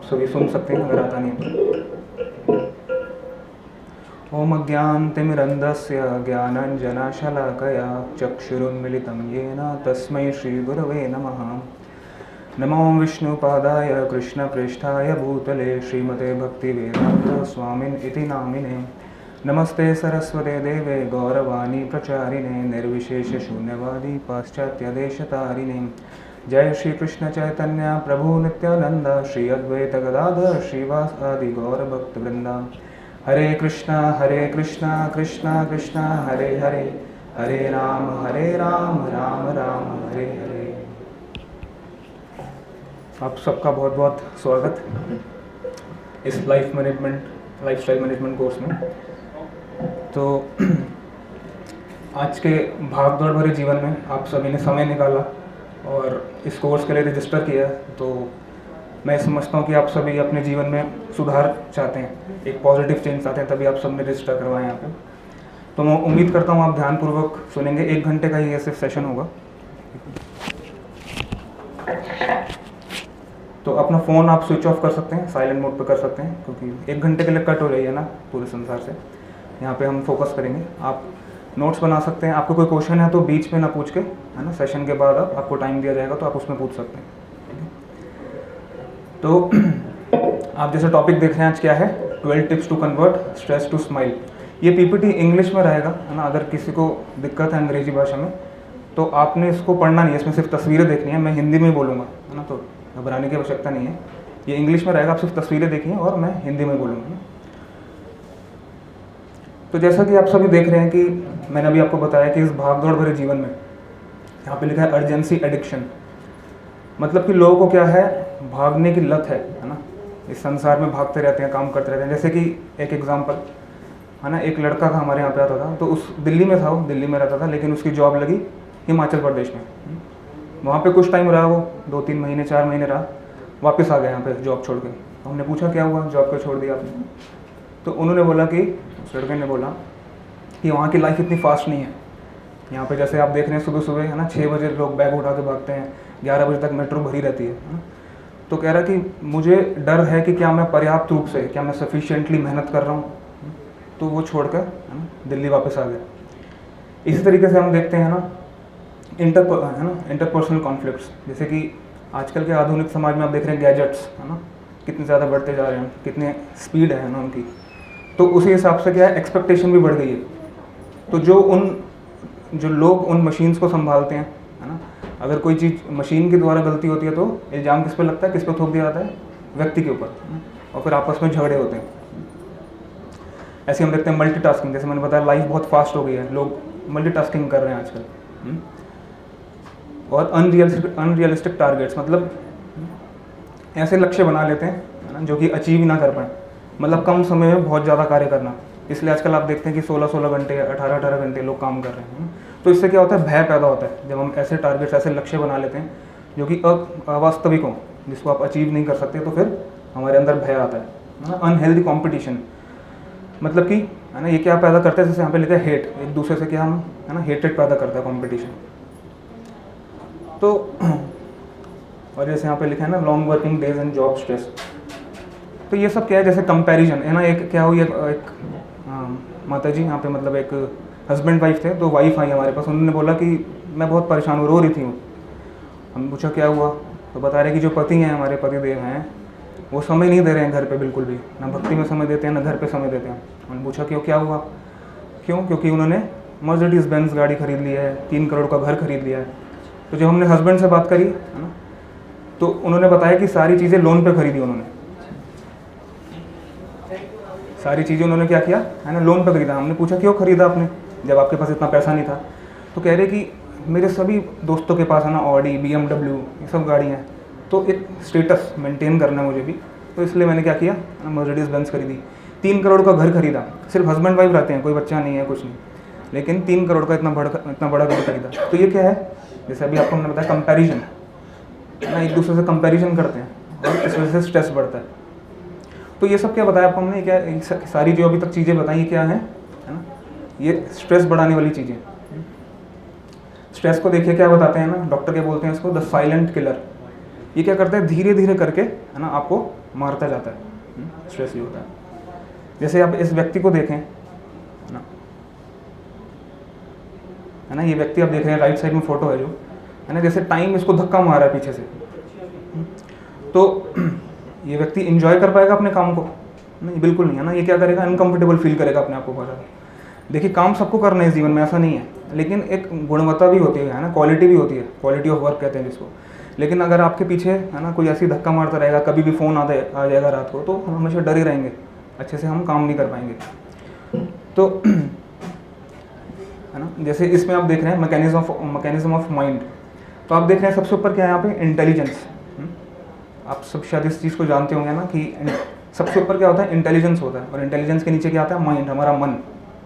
आप सभी सुन सकते हैं अगर आता नहीं है तो। ओम अज्ञानतिमिरन्धस्य ज्ञानाञ्जनशलाकया चक्षुरुन्मिलितं येन तस्मै श्रीगुरवे नमः। नमो विष्णुपादाय कृष्णप्रेष्ठाय भूतले श्रीमते भक्तिवेदान्त स्वामिन् इति नामिने। नमस्ते सरस्वते देवे गौरवाणी प्रचारिणे निर्विशेषशून्यवादी पाश्चात्यदेशतारिणे। जय श्री कृष्ण चैतन्य प्रभु नित्यानंद श्री अद्वैत गदाधर श्रीवास आदि गौर भक्त वृंदा। हरे कृष्णा कृष्णा कृष्णा हरे हरे, हरे राम राम राम हरे हरे। आप सबका बहुत बहुत स्वागत इस लाइफस्टाइल मैनेजमेंट कोर्स में। तो आज के भागदौड़ भरे जीवन में आप सभी ने समय निकाला और इस कोर्स के लिए रजिस्टर किया, तो मैं समझता हूँ कि आप सभी अपने जीवन में सुधार चाहते हैं, एक पॉजिटिव चेंज चाहते हैं, तभी आप सब ने रजिस्टर करवाएं यहाँ पे। तो मैं उम्मीद करता हूँ आप ध्यानपूर्वक सुनेंगे। 1 घंटे का ही ये सिर्फ सेशन होगा। तो अपना फ़ोन आप स्विच ऑफ कर सकते हैं, साइलेंट मोड पे कर सकते हैं, क्योंकि 1 घंटे के लिए कट हो रही है ना पूरे संसार से। यहाँ पे हम फोकस करेंगे। आप नोट्स बना सकते हैं। आपको कोई क्वेश्चन है तो बीच में ना पूछ के, है ना, सेशन के बाद आपको टाइम दिया जाएगा तो आप उसमें पूछ सकते हैं। तो आप जैसे टॉपिक देख रहे हैं आज क्या है, 12 tips to convert stress to smile. ये पीपीटी इंग्लिश में रहेगा, है ना। अगर किसी को दिक्कत है अंग्रेजी भाषा में तो आपने इसको पढ़ना नहीं है, इसमें सिर्फ तस्वीरें देखनी है। मैं हिंदी में ही बोलूँगा, है ना, तो घबराने की आवश्यकता नहीं है। ये इंग्लिश में रहेगा, आप सिर्फ तस्वीरें देखिए और मैं हिंदी में बोलूँगा। तो जैसा कि आप सभी देख रहे हैं कि मैंने अभी आपको बताया कि इस भागदौड़ भरे जीवन में यहाँ पे लिखा है अर्जेंसी एडिक्शन। मतलब कि लोगों को क्या है, भागने की लत है ना। इस संसार में भागते रहते हैं, काम करते रहते हैं। जैसे कि एक एग्जांपल, है ना, एक लड़का था हमारे यहाँ पे आता था, तो उस दिल्ली में था, वो दिल्ली में रहता था, लेकिन उसकी जॉब लगी हिमाचल प्रदेश में। वहाँ पे कुछ टाइम रहा, वो 2-3 महीने 4 महीने रहा, वापस आ गया यहाँ पे जॉब छोड़ के। तो हमने पूछा क्या हुआ, जॉब क्यों छोड़ दिया आपने? तो उन्होंने बोला कि, उस लड़के ने बोला कि वहाँ की लाइफ इतनी फास्ट नहीं है। यहाँ पे जैसे आप देख रहे हैं सुबह सुबह, है ना, 6 बजे लोग बैग उठा के भागते हैं, 11 बजे तक मेट्रो भरी रहती है ना। तो कह रहा कि मुझे डर है कि क्या मैं पर्याप्त रूप से, क्या मैं सफिशिएंटली मेहनत कर रहा हूँ। तो वो छोड़कर दिल्ली वापस आ गया। इसी तरीके से हम देखते हैं ना इंटरपर्सनल कॉन्फ्लिक्ट्स। जैसे कि आजकल के आधुनिक समाज में आप देख रहे हैं गैजेट्स, है ना, कितने ज़्यादा बढ़ते जा रहे हैं, कितने स्पीड है ना उनकी। तो उसी हिसाब से क्या है, एक्सपेक्टेशन भी बढ़ गई है। तो जो लोग उन मशीन्स को संभालते हैं, है ना, अगर कोई चीज़ मशीन के द्वारा गलती होती है तो इल्ज़ाम किस पे लगता है, किस पे थोप दिया जाता है, व्यक्ति के ऊपर, और फिर आपस में झगड़े होते हैं। ऐसे हम देखते हैं मल्टीटास्किंग। जैसे मैंने बताया लाइफ बहुत फास्ट हो गई है, लोग मल्टीटास्किंग कर रहे हैं आजकल। और अनरियलिस्टिक टारगेट्स, मतलब ऐसे लक्ष्य बना लेते हैं, है ना, जो कि अचीव ना कर पाए। मतलब कम समय में बहुत ज़्यादा कार्य करना। इसलिए आजकल आप देखते हैं कि 16-16 घंटे, 18-18 घंटे लोग काम कर रहे हैं। तो इससे क्या होता है, भय पैदा होता है। जब हम ऐसे टारगेट्स, ऐसे लक्ष्य बना लेते हैं जो कि अवास्तविक हों, जिसको आप अचीव नहीं कर सकते, तो फिर हमारे अंदर भय आता है। अनहेल्दी कॉम्पिटिशन, मतलब कि, है ना, ये क्या पैदा करता है, जैसे यहाँ पे लिखा है हेट, एक दूसरे से क्या हम, है ना, हेटेड पैदा करता है कॉम्पिटिशन। तो और जैसे यहाँ पे लिखा है ना long working days and job stress. तो ये सब क्या है, जैसे कंपैरिजन, है ना। एक क्या हुई, एक माता जी यहाँ पे, मतलब एक हस्बैंड वाइफ थे, तो वाइफ आई हमारे पास। उन्होंने बोला कि मैं बहुत परेशान हूँ, रो रही थी। हमने पूछा क्या हुआ, तो बता रहे कि जो पति हैं, हमारे पति देव हैं, वो समय नहीं दे रहे हैं घर पे बिल्कुल भी, ना भक्ति में समय देते हैं, ना घर पे समय देते हैं। हमने पूछा क्यों, क्या हुआ? क्यों? क्योंकि उन्होंने मर्सिडीज बेंज गाड़ी खरीद ली है, 3 करोड़ का घर खरीद लिया है। तो जब हमने हस्बैंड से बात करी, है ना, तो उन्होंने बताया कि सारी चीज़ें लोन पे खरीदी उन्होंने। सारी चीज़ें उन्होंने क्या किया, है ना, लोन पे खरीदा। हमने पूछा क्यों खरीदा आपने, जब आपके पास इतना पैसा नहीं था? तो कह रहे कि मेरे सभी दोस्तों के पास, है ना, ऑडी, BMW, ये सब गाड़ियाँ हैं, तो एक स्टेटस मेंटेन करना है मुझे भी, तो इसलिए मैंने क्या किया, मर्सिडीज बेंज खरीदी। 3 करोड़ का घर खरीदा। सिर्फ हस्बैंड वाइफ रहते हैं, कोई बच्चा नहीं है, कुछ नहीं, लेकिन 3 करोड़ का इतना बड़ा घर खरीदा। तो ये क्या है, जैसे अभी आपको मैंने बताया कंपैरिजन, है ना, एक दूसरे से कंपैरिजन करते हैं और इस वजह से स्ट्रेस बढ़ता है। तो ये सब क्या बताया आपको हमने, क्या सारी जो अभी तक चीज़ें बताई क्या है ना, ये स्ट्रेस बढ़ाने वाली चीज़ें। स्ट्रेस को देखिए क्या बताते हैं ना, डॉक्टर क्या बोलते हैं इसको, द साइलेंट किलर। ये क्या करता है, धीरे धीरे करके, है ना, आपको मारता जाता है, स्ट्रेस ही होता है। जैसे आप इस व्यक्ति को देखें, है ना, ये व्यक्ति आप देख रहे हैं, राइट साइड में फोटो है जो, है ना, जैसे टाइम इसको धक्का मारा है पीछे से, तो ये व्यक्ति एंजॉय कर पाएगा अपने काम को? नहीं, बिल्कुल नहीं, है ना। ये क्या करेगा, अनकंफर्टेबल फील करेगा अपने आप को बहुत ज़्यादा। देखिए, काम सबको करना है इस जीवन में, ऐसा नहीं है, लेकिन एक गुणवत्ता भी होती है ना, क्वालिटी भी होती है, क्वालिटी ऑफ वर्क कहते हैं जिसको। लेकिन अगर आपके पीछे, है ना, कोई ऐसी धक्का मारता रहेगा, कभी भी फ़ोन आ जाएगा रात को, तो हम हमेशा डरे रहेंगे, अच्छे से हम काम नहीं कर पाएंगे। तो है ना, जैसे इसमें आप देख रहे हैं मैकेनिज्म ऑफ माइंड, तो आप देख रहे हैं सबसे ऊपर क्या है यहाँ पे, इंटेलिजेंस। आप सब शायद इस चीज़ को जानते होंगे ना कि सबसे ऊपर क्या होता है, इंटेलिजेंस होता है, और इंटेलिजेंस के नीचे क्या आता है, माइंड, हमारा मन,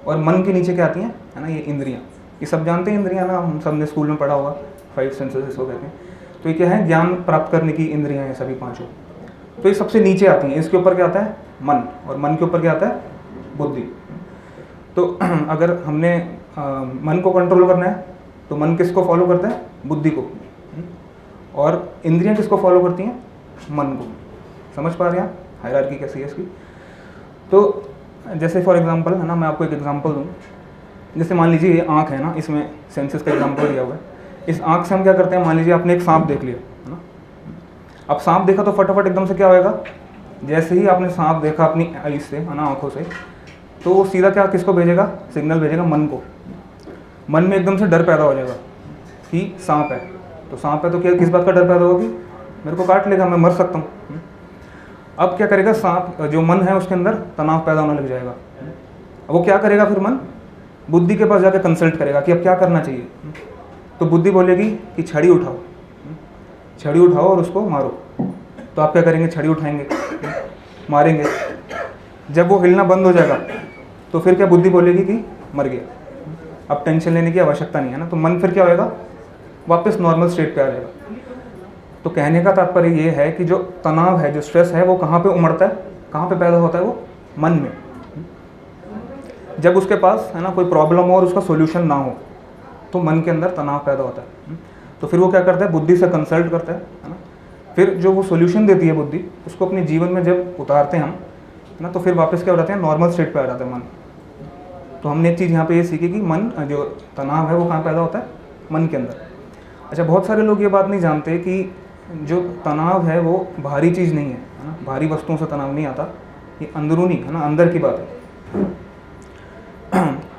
और मन के नीचे क्या आती हैं, है ना, ये इंद्रियां। ये सब जानते हैं इंद्रियां ना, हम सब ने स्कूल में पढ़ा होगा, 5 सेंसेस इसको कहते हैं। तो ये क्या है, ज्ञान प्राप्त करने की इंद्रियां हैं सभी पांचों। तो ये सबसे नीचे आती हैं, इसके ऊपर क्या आता है, मन, और मन के ऊपर क्या आता है, बुद्धि। तो अगर हमने मन को कंट्रोल करना है तो मन किसको फॉलो करता है, बुद्धि को, और इंद्रियां किसको फॉलो करती हैं, मन को। समझ पा रहे हैं आप हायरार्की कैसी है इसकी? तो जैसे फॉर एग्जांपल, है ना, मैं आपको एक एग्जांपल दूँ। जैसे मान लीजिए ये आँख है ना, इसमें सेंसेस का एग्जांपल दिया हुआ है। इस आँख से हम क्या करते हैं, मान लीजिए आपने एक सांप देख लिया, है ना। अब सांप देखा तो फटाफट एकदम से क्या होएगा, जैसे ही आपने सांप देखा अपनी आईज से, है ना, आँखों से, तो वो सीधा क्या किसको भेजेगा, सिग्नल भेजेगा मन को। मन में एकदम से डर पैदा हो जाएगा कि सांप है, तो सांप है तो क्या, किस बात का डर पैदा होगा कि मेरे को काट लेगा, मैं मर सकता हूँ। अब क्या करेगा सांप, जो मन है उसके अंदर तनाव पैदा होने लग जाएगा। अब वो क्या करेगा फिर मन, बुद्धि के पास जाकर कंसल्ट करेगा कि अब क्या करना चाहिए। तो बुद्धि बोलेगी कि छड़ी उठाओ, छड़ी उठाओ और उसको मारो। तो आप क्या करेंगे, छड़ी उठाएंगे, मारेंगे। जब वो हिलना बंद हो जाएगा तो फिर क्या बुद्धि बोलेगी कि मर गया, अब टेंशन लेने की आवश्यकता नहीं है ना। तो मन फिर क्या होएगा, वापस नॉर्मल स्टेट पे आ जाएगा। तो कहने का तात्पर्य ये है कि जो तनाव है, जो स्ट्रेस है, वो कहाँ पे उमड़ता है, कहाँ पे पैदा होता है, वो मन में। जब उसके पास, है ना, कोई प्रॉब्लम हो और उसका सोल्यूशन ना हो, तो मन के अंदर तनाव पैदा होता है। तो फिर वो क्या करता है, बुद्धि से कंसल्ट करता है ना। फिर जो वो सोल्यूशन देती है बुद्धि, उसको अपने जीवन में जब उतारते हैं हम, है ना, तो फिर वापस क्या हो जाते हैं, नॉर्मल स्टेट पे आ जाता है मन। तो हमने एक चीज़ यहाँ पे ये सीखी कि मन, जो तनाव है वो कहाँ पैदा होता है, मन के अंदर। अच्छा, बहुत सारे लोग ये बात नहीं जानते कि जो तनाव है वो बाहरी चीज़ नहीं है ना, बाहरी वस्तुओं से तनाव नहीं आता, ये अंदरूनी, है ना, अंदर की बात है।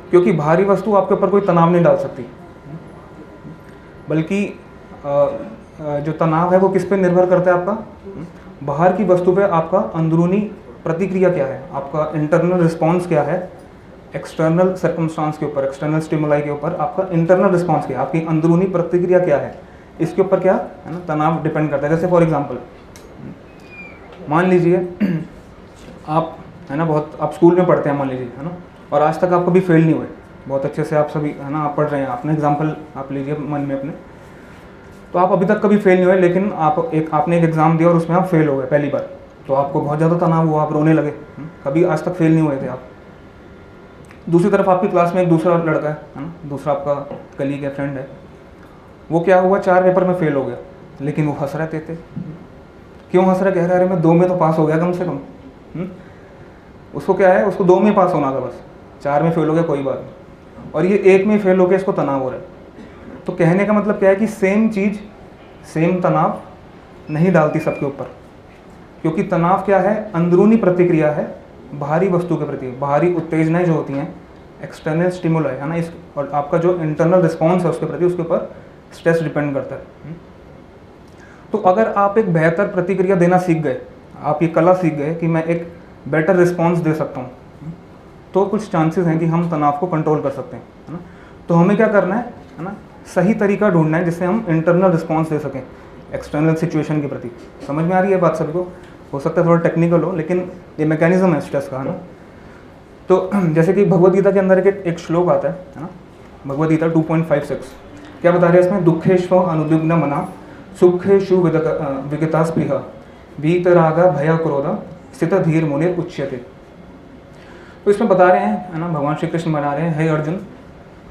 क्योंकि बाहरी वस्तु आपके ऊपर कोई तनाव नहीं डाल सकती, बल्कि जो तनाव है वो किस पे निर्भर करता है, आपका बाहर की वस्तु पे आपका अंदरूनी प्रतिक्रिया क्या है, आपका इंटरनल रिस्पॉन्स क्या है, एक्सटर्नल सर्कमस्टांस के ऊपर, एक्सटर्नल स्टिमुलाई के ऊपर आपका इंटरनल रिस्पॉन्स क्या है, आपकी अंदरूनी प्रतिक्रिया क्या है, इसके ऊपर क्या है ना, तनाव डिपेंड करता है। जैसे फॉर एग्जांपल मान लीजिए आप, है ना, बहुत आप स्कूल में पढ़ते हैं मान लीजिए, है ना, और आज तक आप कभी फेल नहीं हुए, बहुत अच्छे से आप सभी, है ना, आप पढ़ रहे हैं, आपने एग्जांपल आप लीजिए मन में अपने, तो आप अभी तक कभी फेल नहीं हुए, लेकिन आपने एक एग्ज़ाम दिया और उसमें आप फेल हो गए पहली बार, तो आपको बहुत ज़्यादा तनाव हुआ, आप रोने लगे, कभी आज तक फेल नहीं हुए थे आप। दूसरी तरफ आपकी क्लास में एक दूसरा लड़का है ना, दूसरा आपका कलीग है, फ्रेंड है, वो क्या हुआ, 4 पेपर में फेल हो गया, लेकिन वो हंस रहे थे। क्यों हंस रहे, कह रहे अरे मैं 2 में तो पास हो गया कम से कम। उसको क्या है, उसको 2 में पास होना था बस, 4 में फेल हो गया कोई बात नहीं, और ये 1 में फेल हो गया, इसको तनाव हो रहा है। तो कहने का मतलब क्या है कि सेम चीज़ सेम तनाव नहीं डालती सबके ऊपर, क्योंकि तनाव क्या है, अंदरूनी प्रतिक्रिया है बाहरी वस्तु के प्रति, बाहरी उत्तेजनाएं जो होती हैं, एक्सटर्नल स्टिमुलाई, है ना, इस, और आपका जो इंटरनल रिस्पॉन्स है उसके प्रति, उसके ऊपर स्ट्रेस डिपेंड करता है। तो अगर आप एक बेहतर प्रतिक्रिया देना सीख गए, आप ये कला सीख गए कि मैं एक बेटर रिस्पॉन्स दे सकता हूँ, तो कुछ चांसेस हैं कि हम तनाव को कंट्रोल कर सकते हैं, है ना। तो हमें क्या करना है ना, सही तरीका ढूंढना है जिससे हम इंटरनल रिस्पॉन्स दे सकें एक्सटर्नल सिचुएशन के प्रति। समझ में आ रही है बात सभी को? हो सकता है थोड़ा टेक्निकल हो, लेकिन ये मैकेनिज्म है स्ट्रेस का, है ना। तो जैसे कि भगवद गीता के अंदर एक श्लोक आता है ना, भगवद गीता 2.56 क्या बता रहे हैं इसमें, दुखेश्व अनुद्विग्न मना सुखेशु विगता स्पृहा वीतरागा भय क्रोध स्थित धीर मुनिर उच्यते। तो इसमें बता रहे हैं, है ना, भगवान श्री कृष्ण बता रहे हैं, हे अर्जुन,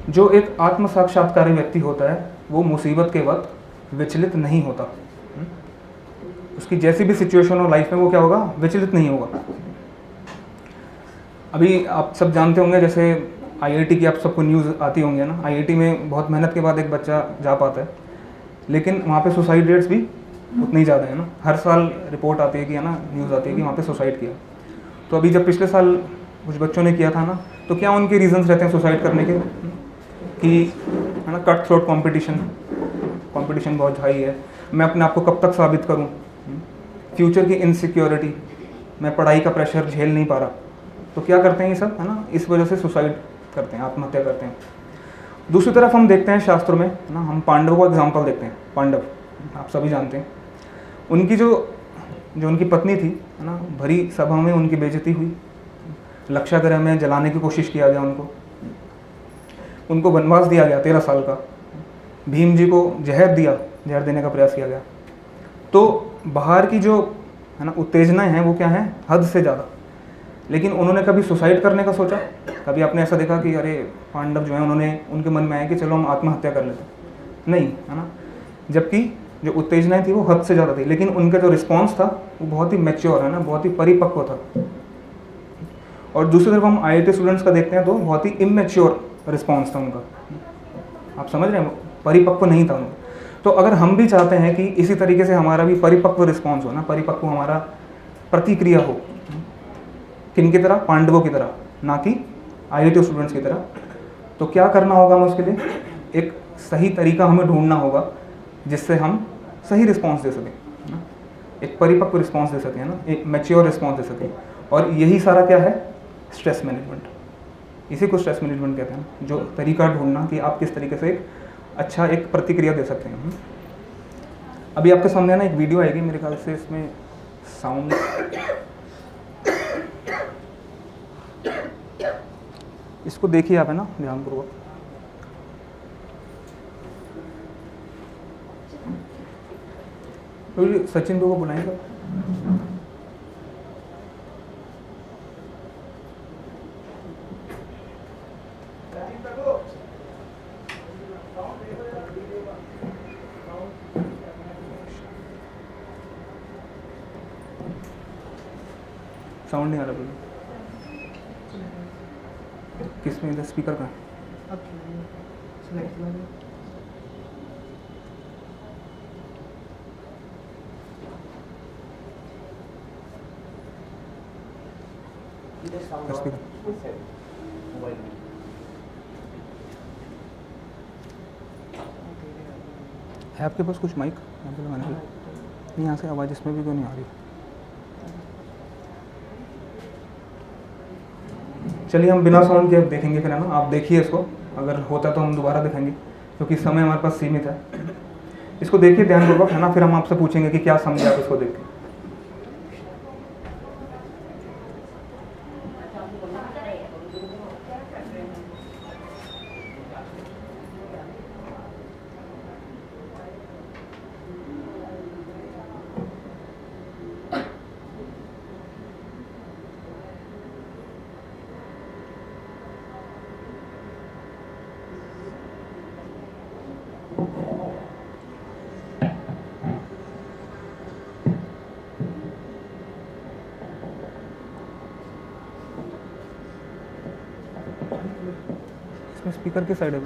जो एक आत्म साक्षात्कारी व्यक्ति होता है वो मुसीबत के वक्त विचलित नहीं होता। उसकी जैसी भी सिचुएशन हो लाइफ में वो क्या होगा, विचलित नहीं होगा। अभी आप सब जानते होंगे, जैसे आईआईटी की आप सबको न्यूज़ आती होंगी ना, आईआईटी में बहुत मेहनत के बाद एक बच्चा जा पाता है, लेकिन वहाँ पे सुसाइड रेट्स भी उतनी ही ज़्यादा है ना। हर साल रिपोर्ट आती है कि है ना, न्यूज़ आती है कि वहाँ पे सुसाइड किया। तो अभी जब पिछले साल कुछ बच्चों ने किया था ना, तो क्या उनके रीजंस रहते हैं सुसाइड करने के, कि है ना, कट थ्रोट कंपटीशन बहुत हाई है, मैं अपने आप को कब तक साबित करूं, फ्यूचर की इनसिक्योरिटी, मैं पढ़ाई का प्रेशर झेल नहीं पा रहा। तो क्या करते हैं ये सब, है ना, इस वजह से सुसाइड करते हैं, आत्महत्या करते हैं। दूसरी तरफ हम देखते हैं शास्त्रों में, है ना, हम पांडवों का एग्जाम्पल देखते हैं। पांडव आप सभी जानते हैं, उनकी जो उनकी पत्नी थी, है ना, भरी सभा में उनकी बेइज्जती हुई, लक्षागृह में जलाने की कोशिश किया गया उनको वनवास दिया गया 13 साल का, भीम जी को जहर देने का प्रयास किया गया। तो बाहर की जो है ना उत्तेजनाएं हैं वो क्या है, हद से ज़्यादा। लेकिन उन्होंने कभी सुसाइड करने का सोचा? कभी आपने ऐसा देखा कि अरे पांडव जो है, उनके मन में आया कि चलो हम आत्महत्या कर लेते? नहीं, है ना। जबकि जो उत्तेजनाएं थी वो हद से ज़्यादा थी, लेकिन उनका जो रिस्पॉन्स था वो बहुत ही मैच्योर, है ना, बहुत ही परिपक्व था। और दूसरी तरफ हम आईआईटी स्टूडेंट्स का देखते हैं तो बहुत ही इमेच्योर रिस्पॉन्स था उनका। आप समझ रहे हैं, परिपक्व नहीं था उनका। तो अगर हम भी चाहते हैं कि इसी तरीके से हमारा भी परिपक्व रिस्पॉन्स हो ना, परिपक्व हमारा प्रतिक्रिया हो, किन की तरह, पांडवों की तरह, ना कि आईआईटी स्टूडेंट्स की तरह, तो क्या करना होगा हमें उसके लिए? एक सही तरीका हमें ढूंढना होगा जिससे हम सही रिस्पॉन्स दे सकें, ना, एक परिपक्व रिस्पॉन्स दे सकें, ना, एक मैच्योर रिस्पॉन्स दे सकें। और यही सारा क्या है, स्ट्रेस मैनेजमेंट। इसी को स्ट्रेस मैनेजमेंट कहते हैं, जो तरीका ढूंढना कि आप किस तरीके से एक अच्छा एक प्रतिक्रिया दे सकते हैं। अभी आपके सामने ना एक वीडियो आएगी, मेरे ख्याल से इसमें साउंड, इसको देखिए आप, है ना, ध्यानपूर्वक। तो सचिन को बुलाएंगे। साउंड नहीं आ रहा बोलो, किसमें, इधर स्पीकर का? स्पीकर है आपके पास कुछ माइक? नहीं, यहाँ से आवाज़ इसमें भी क्यों नहीं आ रही? चलिए हम बिना साउंड के अब देखेंगे फिर, है ना। आप देखिए इसको, अगर होता तो हम दोबारा दिखाएंगे, क्योंकि समय हमारे पास सीमित है। इसको देखिए ध्यानपूर्वक, है ना, फिर हम आपसे पूछेंगे कि क्या समझे आप इसको देख के। इसमें स्पीकर की साइड है,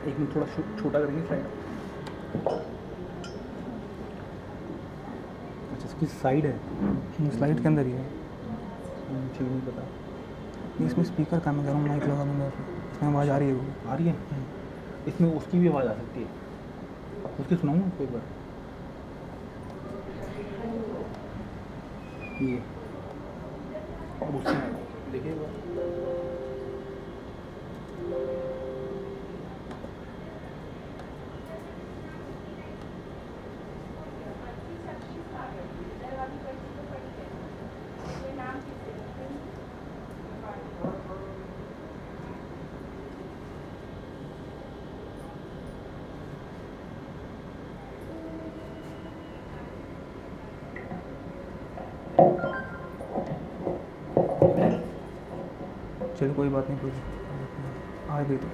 एक मिनट, थोड़ा छोटा करेंगे साइड। अच्छा, इसकी साइड है, स्लाइड के अंदर ही है, मुझे नहीं पता। नहीं, इसमें स्पीकर का मैं कह रहा हूँ, माइक लगा दूँगा, इसमें आवाज़ आ रही है? आ रही है। इसमें उसकी भी आवाज़ आ सकती है, उसकी सुनाऊँ आपको एक बार? ये अब उसमें देखिए एक बार। चलो कोई बात नहीं, कोई आ गई तो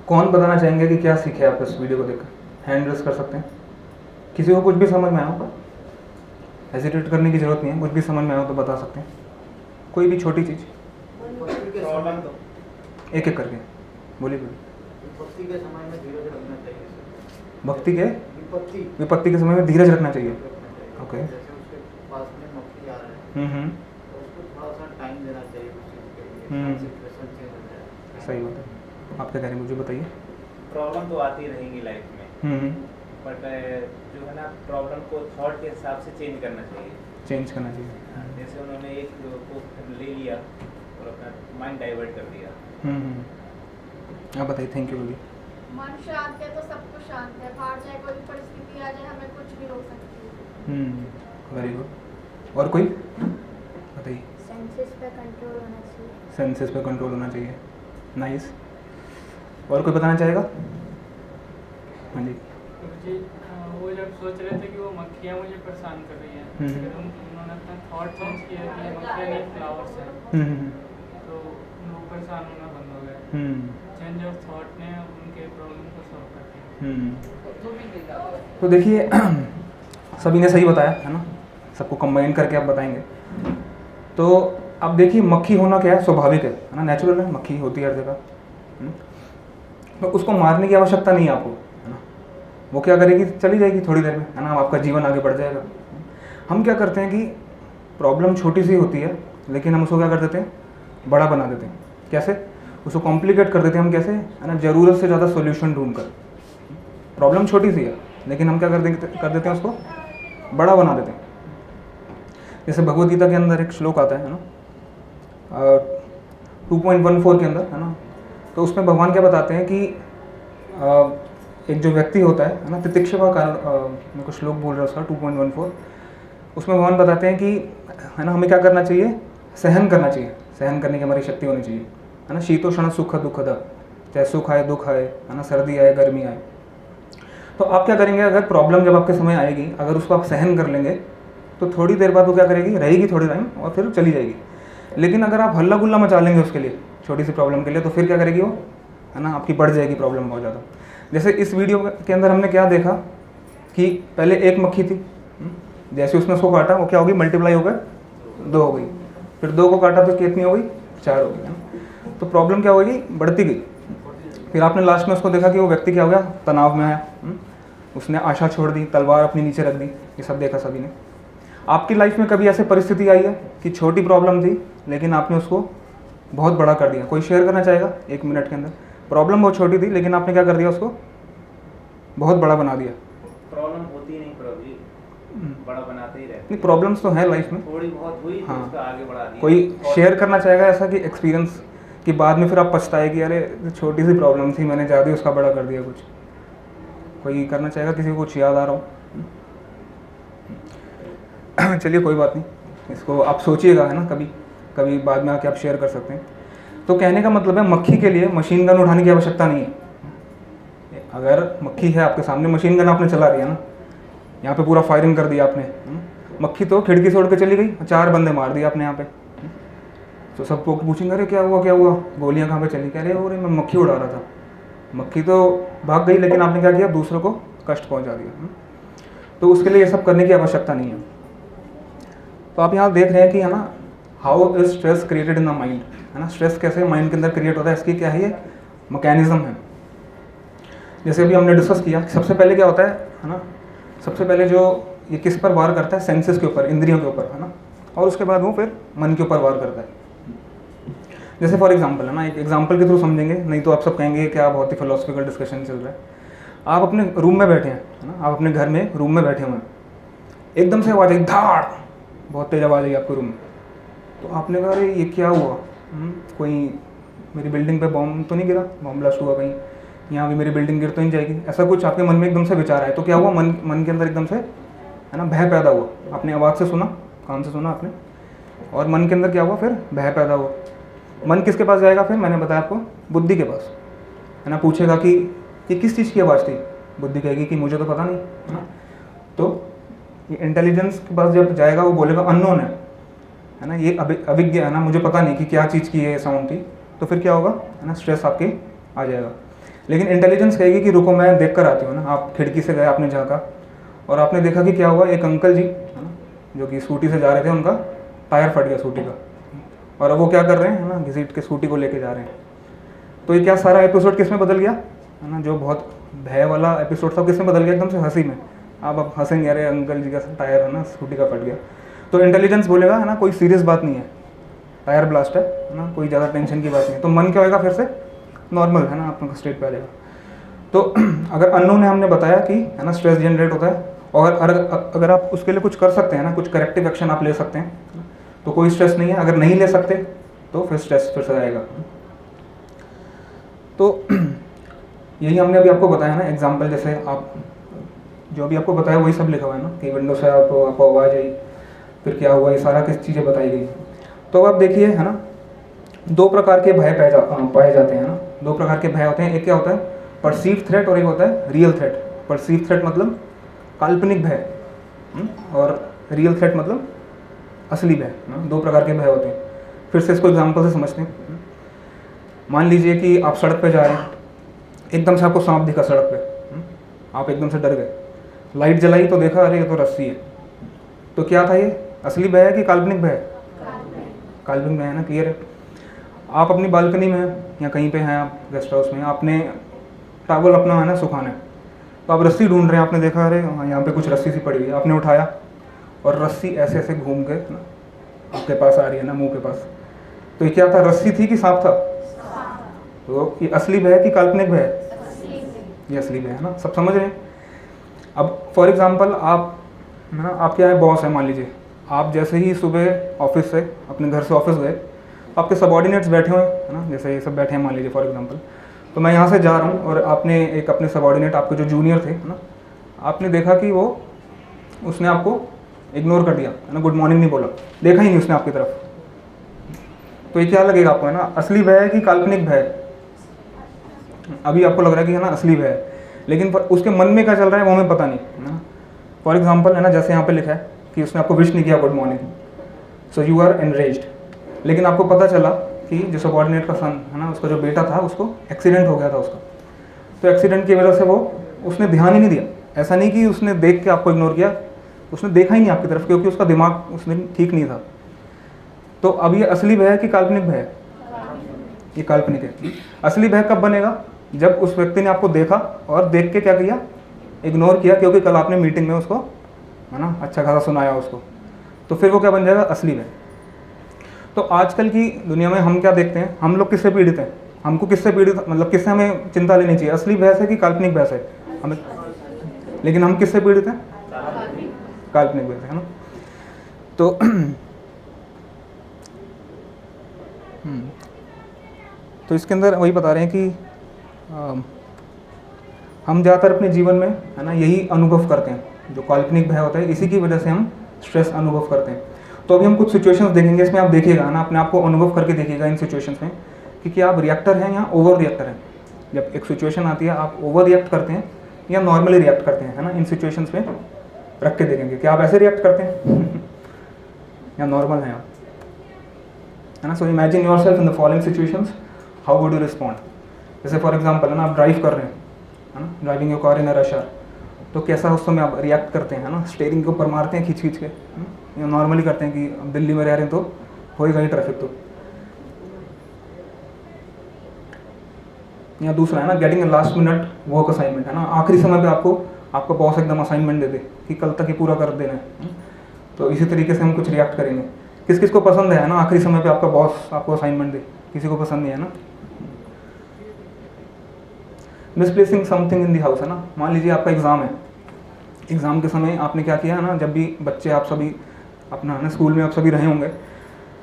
कौन बताना चाहेंगे कि क्या सीखे आप इस वीडियो को देखकर? हैंड रेस कर सकते हैं। किसी को कुछ भी समझ में आया, हेजिटेट करने की जरूरत नहीं है, कुछ भी समझ में आया तो बता सकते हैं, कोई भी छोटी चीज़। एक एक करके बोलिए। विपत्ति के समय में धीरज रखना चाहिए। भक्ति के विपत्ति के समय में धीरज रखना चाहिए। ओके। जैसे उसके पास में मक्खी आ रहा है तो उसको थोड़ा सा टाइम देना चाहिए उस चीज़ के लिए, सिचुएशन चेंज हो जाए। सही बात है। आप क्या कह रहे हैं, मुझे बताइए। प्रॉब्लम तो आती रहेंगी लाइफ में, बट जो है ना, प्रॉब्लम को थॉट के हिसाब से चेंज करना चाहिए। जैसे उन्होंने एक को ले लिया और अपना माइंड डाइवर्ट कर दिया। आप बताइए। थैंक यू बोलिए। मन शांत है तो सब कुछ शांत है, बाहर चाहे कोई भी परिस्थिति आ जाए हमें कुछ भी रोक सकती है। Very good. और कोई बताइए। सेंसेस पे कंट्रोल होना चाहिए। सेंसेस पे कंट्रोल होना चाहिए। नाइस। और कोई बताना चाहेगा? हाँ जी। जी, वो जब सोच रहे थे कि वो मक्खियाँ मुझे परेशान कर रही हैं, फिर उन्होंने अपना थॉट चेंज किया कि ये मक्खियाँ नहीं फ्लावर्स हैं, तो वो परेशान होना बंद हो गए। चेंज ऑफ थॉट ने उनके प्रॉब्लम को सॉल्व कर दिया। तो देखिए, सभी ने सही बताया है ना, सबको कंबाइन करके आप बताएंगे। तो अब देखिए, मक्खी होना क्या है, स्वाभाविक है ना, नेचुरल है, मक्खी होती है हर जगह। तो उसको मारने की आवश्यकता नहीं है आपको, है ना। वो क्या करेगी, चली जाएगी थोड़ी देर में, है ना, आपका जीवन आगे बढ़ जाएगा। हम क्या करते हैं कि प्रॉब्लम छोटी सी होती है, लेकिन हम उसको क्या कर देते हैं, बड़ा बना देते हैं। कैसे? उसको कॉम्प्लिकेट कर देते हैं हम। कैसे? है ना, ज़रूरत से ज़्यादा सोल्यूशन ढूंढकर। प्रॉब्लम छोटी सी है, लेकिन हम क्या कर देते हैं, उसको बड़ा बना देते हैं। जैसे भगवद गीता के अंदर एक श्लोक आता है ना, 2.14 के अंदर, है ना। तो उसमें भगवान क्या बताते हैं कि एक जो व्यक्ति होता है ना, तितिक्षा का कारण, मैं कुछ श्लोक बोल रहा उसका 2.14, उसमें भगवान बताते हैं कि, है ना, हमें क्या करना चाहिए, सहन करना चाहिए। सहन करने की हमारी शक्ति होनी चाहिए, है ना। शीतोष्ण सुख दुखद, चाहे सुख आए दुख आए, है ना, सर्दी आए गर्मी आए। तो आप क्या करेंगे, अगर प्रॉब्लम जब आपके समय आएगी, अगर उसको आप सहन कर लेंगे तो थोड़ी देर बाद वो क्या करेगी, रहेगी थोड़ी टाइम और फिर चली जाएगी। लेकिन अगर आप हल्ला गुल्ला मचा लेंगे उसके लिए, छोटी सी प्रॉब्लम के लिए, तो फिर क्या करेगी वो, है ना, आपकी बढ़ जाएगी प्रॉब्लम बहुत ज़्यादा। जैसे इस वीडियो के अंदर हमने क्या देखा कि पहले एक मक्खी थी, जैसे उसने उसको काटा, वो क्या होगी, मल्टीप्लाई हो गए, 2 हो गई। फिर 2 को काटा तो कितनी हो गई, 4 हो गई। तो प्रॉब्लम क्या होगी, बढ़ती गई। फिर आपने लास्ट में उसको देखा कि वो व्यक्ति क्या हो गया, तनाव में है, उसने आशा छोड़ दी, तलवार अपनी नीचे रख दी। ये सब देखा सभी ने। आपकी लाइफ में कभी ऐसी परिस्थिति आई है कि छोटी प्रॉब्लम थी लेकिन आपने उसको बहुत बड़ा कर दिया? कोई शेयर करना चाहेगा 1 मिनट के अंदर? प्रॉब्लम बहुत छोटी थी लेकिन आपने क्या कर दिया, उसको बहुत बड़ा बना दिया। प्रॉब्लम होती नहीं प्रभु जी, बड़ा बनाते ही रहते। नहीं, प्रॉब्लम्स तो है लाइफ में, थोड़ी बहुत हुई तो उसको आगे बढ़ा दिया। कोई शेयर करना चाहेगा ऐसा कि एक्सपीरियंस कि बाद में फिर आप पछताए कि अरे छोटी सी प्रॉब्लम थी, मैंने ज़्यादा उसका बड़ा कर दिया? कुछ कोई करना चाहेगा, किसी को कुछ याद आ रहा हो? चलिए कोई बात नहीं। इसको आप सोचिएगा, है ना, कभी कभी बाद में आके आप शेयर कर सकते हैं। तो कहने का मतलब है मक्खी के लिए मशीन गन उठाने की आवश्यकता नहीं है। अगर मक्खी है आपके सामने, मशीन गन आपने चला दिया ना, यहाँ पे पूरा फायरिंग कर दिया आपने, मक्खी तो खिड़की से उड़ के चली गई, 4 बंदे मार दिए आपने यहाँ पे। तो सब लोग पूछेंगे अरे क्या हुआ, गोलियाँ कहाँ पे चली, कह रहे हो मैं मक्खी उड़ा रहा था। मक्खी तो भाग गई, लेकिन आपने क्या किया, दूसरों को कष्ट पहुँचा दिया। तो उसके लिए ये सब करने की आवश्यकता नहीं है। तो आप यहाँ देख रहे हैं कि, है ना, how is stress created in the mind, है ना, स्ट्रेस कैसे माइंड के अंदर क्रिएट होता है, इसकी क्या है, ये मैकेनिज्म है। जैसे अभी हमने डिस्कस किया, सबसे पहले क्या होता है ना, सबसे पहले जो ये किस पर वार करता है, सेंसेस के ऊपर, इंद्रियों के ऊपर, है ना, और उसके बाद वो फिर मन के ऊपर वार करता है। जैसे फॉर एग्जांपल, है ना, एक एग्जांपल के थ्रू समझेंगे, नहीं तो आप सब कहेंगे क्या बहुत ही फिलोसफिकल डिस्कशन चल रहा है। आप अपने रूम में बैठे हैं, है ना, आप अपने घर में रूम में बैठे हुए हैं, एकदम से आवाज़ आई, धाड़, बहुत तेज़ आवाज़ आई आपके रूम में। तो आपने कहा अरे ये क्या हुआ, कोई मेरी बिल्डिंग पे बॉम्ब तो नहीं गिरा, बॉम्ब ब्लास्ट हुआ कहीं, यहाँ भी मेरी बिल्डिंग गिर तो नहीं जाएगी, ऐसा कुछ आपके मन में एकदम से विचार आए। तो क्या हुआ, मन के अंदर एकदम से, है ना, भय पैदा हुआ। आपने आवाज़ से सुना, कान से सुना आपने, और मन के अंदर क्या हुआ, फिर भय पैदा हुआ। मन किसके पास जाएगा फिर, मैंने बताया आपको, बुद्धि के पास, है ना, पूछेगा कि ये किस चीज़ की आवाज़ थी, बुद्धि कहेगी कि मुझे तो पता नहीं, है ना। तो ये इंटेलिजेंस के पास जब जाएगा, वो बोलेगा अननोन है ना, ये अभिज्ञ है ना, मुझे पता नहीं कि क्या चीज़ की ये साउंड थी। तो फिर क्या होगा, है ना, स्ट्रेस आपके आ जाएगा। लेकिन इंटेलिजेंस कहेगी कि रुको मैं देख कर आती हूँ ना। आप खिड़की से गए, आपने झाँका और आपने देखा कि क्या हुआ, एक अंकल जी, है ना, जो कि स्कूटी से जा रहे थे, उनका टायर फट गया स्कूटी का, और अब वो क्या कर रहे हैं, है ना, घसीट के स्कूटी को लेके जा रहे हैं। तो ये क्या सारा एपिसोड किस में बदल गया, है ना, जो बहुत भय वाला एपिसोड था, किस में बदल गया, एकदम से हंसी में। आप अब हंसेंगे, अरे अंकल जी का टायर, है ना, स्कूटी का फट गया। तो इंटेलिजेंस बोलेगा, है ना, कोई सीरियस बात नहीं है, टायर ब्लास्ट है ना, कोई ज़्यादा टेंशन की बात नहीं है। तो मन क्या होगा, फिर से नॉर्मल, है ना, आपका स्टेट पे आ जाएगा। तो अगर अननोन ने हमने बताया कि, है ना, स्ट्रेस जनरेट होता है, और अगर आप उसके लिए कुछ कर सकते हैं ना, कुछ करेक्टिव एक्शन आप ले सकते हैं, तो कोई स्ट्रेस नहीं है। अगर नहीं ले सकते तो फिर स्ट्रेस फिर से आएगा। तो यही हमने अभी आपको बताया ना, एग्जाम्पल, जैसे आप जो भी आपको बताया वही सब लिखा हुआ है ना, कि विंडो से आपको आवाज़ आई, फिर क्या हुआ, ये सारा किस चीज़ें बताई गई। तो अब आप देखिए, है ना, 2 प्रकार के भय पाए जाते हैं ना। 2 प्रकार के भय होते हैं, एक क्या होता है, परसीव थ्रेट, और एक होता है रियल थ्रेट। परसीव थ्रेट मतलब काल्पनिक भय, और रियल थ्रेट मतलब असली भय। 2 प्रकार के भय होते हैं। फिर से इसको एग्जाम्पल से समझते हैं। मान लीजिए कि आप सड़क पे जा रहे हैं, एकदम से आपको सांप दिखा सड़क पे, आप एकदम से डर गए, लाइट जलाई तो देखा अरे ये तो रस्सी है। तो क्या था, ये असली भय है कि काल्पनिक भय? काल्पनिक भय है ना, क्लियर है। आप अपनी बालकनी में हैं या कहीं पे हैं, आप गेस्ट हाउस में, आपने टॉवल अपना, है ना, सुखाना है, तो आप रस्सी ढूंढ रहे हैं, आपने देखा अरे यहाँ पे कुछ रस्सी सी पड़ी हुई है, आपने उठाया और रस्सी ऐसे ऐसे घूम के ना आपके पास आ रही है ना, मुंह के पास। तो ये क्या था, रस्सी थी कि सांप था? तो ये असली भय है कि काल्पनिक भय है? ये असली भय है ना, सब समझ रहे हैं। अब फॉर एग्जांपल आप, है ना, आप क्या है, बॉस है, मान लीजिए आप जैसे ही सुबह ऑफिस से, अपने घर से ऑफिस गए, आपके सबॉर्डिनेट्स बैठे हुए हैं, है ना, जैसे ये सब बैठे हैं मान लीजिए फॉर एग्जांपल। तो मैं यहाँ से जा रहा हूँ और आपने एक अपने सबॉर्डिनेट, आपके जो जूनियर थे, है ना, आपने देखा कि वो, उसने आपको इग्नोर कर दिया, है ना, गुड मॉर्निंग नहीं बोला, देखा ही नहीं उसने आपकी तरफ। तो ये क्या लगेगा आपको, है ना, असली भय है कि काल्पनिक भय? अभी आपको लग रहा है कि, है ना, असली भय है, लेकिन उसके मन में क्या चल रहा है वो हमें पता नहीं, है ना। फॉर एग्जाम्पल, है ना, जैसे यहाँ पे लिखा है कि उसने आपको विश नहीं किया good morning, so you are enraged, लेकिन आपको पता चला कि जो सबॉर्डिनेट का सन, है ना, उसका जो बेटा था, उसको एक्सीडेंट हो गया था उसका। तो एक्सीडेंट की वजह से वो, उसने ध्यान ही नहीं दिया। ऐसा नहीं कि उसने देख के आपको इग्नोर किया, उसने देखा ही नहीं आपकी तरफ, क्योंकि उसका दिमाग उसमें ठीक नहीं था। तो अब ये असली भय है कि काल्पनिक भय है? ये काल्पनिक है। असली भय कब बनेगा? जब उस व्यक्ति ने आपको देखा और देख के क्या किया, इग्नोर किया, क्योंकि कल आपने मीटिंग में उसको, है ना, अच्छा खासा सुनाया उसको। तो फिर वो क्या बन जाएगा, असली भय। तो आजकल की दुनिया में हम क्या देखते हैं, हम लोग किससे पीड़ित हैं? हमको किससे पीड़ित, मतलब किससे हमें चिंता लेनी चाहिए, असली भय से कि काल्पनिक भय से? हमें, लेकिन हम किससे पीड़ित हैं? काल्पनिक भय से, है ना। तो इसके अंदर वही बता रहे हैं कि हम ज़्यादातर अपने जीवन में, है ना, यही अनुभव करते हैं, जो काल्पनिक भय होता है, इसी की वजह से हम स्ट्रेस अनुभव करते हैं। तो अभी हम कुछ सिचुएशंस देखेंगे, इसमें आप देखिएगा ना, अपने आप को अनुभव करके देखिएगा इन सिचुएशंस में कि क्या आप रिएक्टर हैं या ओवर रिएक्टर हैं। जब एक सिचुएशन आती है आप ओवर रिएक्ट करते हैं या नॉर्मली रिएक्ट करते हैं, है ना, इन सिचुएशंस में रख के देखेंगे कि आप ऐसे रिएक्ट करते हैं या नॉर्मल हैं आप, है ना। So imagine yourself in the following situations, how would you respond. जैसे फॉर एग्जांपल है ना, आप ड्राइव कर रहे हैं, है ना, driving your car in a rush hour, तो कैसा उस समय आप रिएक्ट करते हैं, है ना, स्टीयरिंग के ऊपर मारते हैं खींच खींच के, या नॉर्मली करते हैं कि अब दिल्ली में रह रहे हैं तो होएगा ही ट्रैफिक तो। या दूसरा है ना, getting a last minute work assignment, है ना, आखिरी समय पे आपको आपका बॉस एकदम असाइनमेंट दे दे कि कल तक ही पूरा कर देना है, तो इसी तरीके से हम कुछ रिएक्ट करेंगे। किस किस को पसंद है ना आखिरी समय पे आपका बॉस आपको असाइनमेंट दे, किसी को पसंद नहीं है ना। Misplacing something in the house, है ना, मान लीजिए आपका एग्ज़ाम है, एग्ज़ाम के समय आपने क्या किया है ना, जब भी बच्चे आप सभी अपना है ना स्कूल में आप सभी रहे होंगे,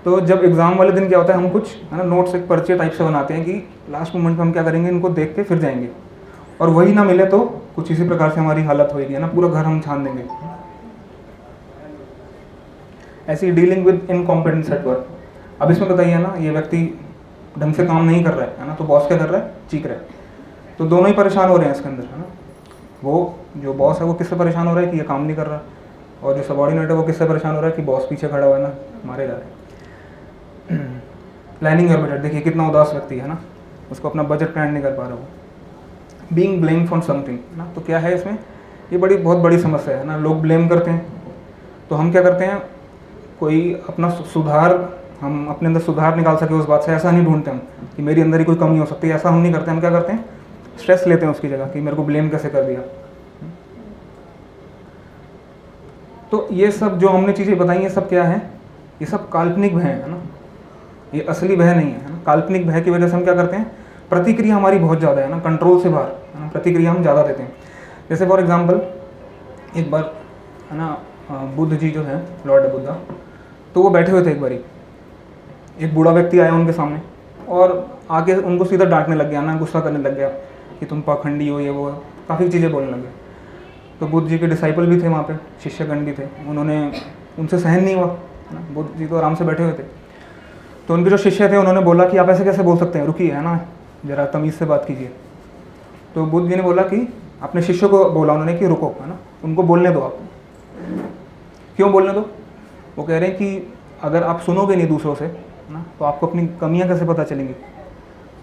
तो जब एग्ज़ाम वाले दिन क्या होता है, हम कुछ है ना नोट्स एक पर्चे टाइप से बनाते हैं कि लास्ट मोमेंट में हम क्या करेंगे, इनको देख के फिर जाएंगे, और वही ना मिले तो कुछ इसी प्रकार से हमारी हालत होगी, है ना, पूरा घर हम छान देंगे। ऐसी dealing with incompetence at work. अब इसमें बताइए ना, ये व्यक्ति ढंग से काम नहीं कर रहा है ना, तो बॉस क्या कर रहा है, चीख रहा है, तो दोनों ही परेशान हो रहे हैं इसके अंदर, है ना। वो जो बॉस है वो किससे परेशान हो रहा है कि ये काम नहीं कर रहा, और जो सबॉर्डिनेट है वो किससे परेशान हो रहा है कि बॉस पीछे खड़ा हुआ है ना, मारे जा रहे हैं। प्लानिंग योर बजट, देखिए कितना उदास व्यक्ति है ना, उसको अपना बजट प्लान नहीं कर पा रहा वो। बीइंग ब्लेम फॉर समथिंग ना, तो क्या है इसमें, ये बहुत बड़ी समस्या है ना। लोग ब्लेम करते हैं, तो हम क्या करते हैं, कोई अपना सुधार, हम अपने अंदर सुधार निकाल सके उस बात से, ऐसा नहीं ढूंढते हम कि मेरी अंदर ही कोई कमी हो सकती है, ऐसा हम नहीं करते। हम क्या करते हैं, स्ट्रेस लेते हैं उसकी जगह कि मेरे को ब्लेम कैसे कर दिया। तो ये सब जो हमने चीज़ें बताई, ये सब क्या है, ये सब काल्पनिक भय है ना, ये असली भय नहीं है ना। काल्पनिक भय की वजह से हम क्या करते हैं, प्रतिक्रिया हमारी बहुत ज़्यादा है ना, कंट्रोल से बाहर, है ना, प्रतिक्रिया हम ज़्यादा देते हैं। जैसे फॉर एग्जांपल एक बार है ना, बुद्ध जी जो है, लॉर्ड बुद्धा, तो वो बैठे हुए थे, एक बारी एक बूढ़ा व्यक्ति आया उनके सामने और आके उनको सीधा डांटने लग गया ना, गुस्सा करने लग गया कि तुम पाखंडी हो, ये वो, काफ़ी चीज़ें बोलने लगे। तो बुद्ध जी के डिसाइपल भी थे वहाँ पे, शिष्यगण भी थे, उन्होंने उनसे सहन नहीं हुआ ना, बुद्ध जी तो आराम से बैठे हुए थे। तो उनके जो शिष्य थे उन्होंने बोला कि आप ऐसे कैसे बोल सकते हैं, रुकिए, है ना, ज़रा तमीज़ से बात कीजिए। तो बुद्ध जी ने बोला कि अपने शिष्य को बोला उन्होंने कि रुको, है ना, उनको बोलने दो आप। क्यों बोलने दो, वो कह रहे हैं कि अगर आप सुनोगे नहीं दूसरों से, है ना, तो आपको अपनी कमियां कैसे पता चलेंगी।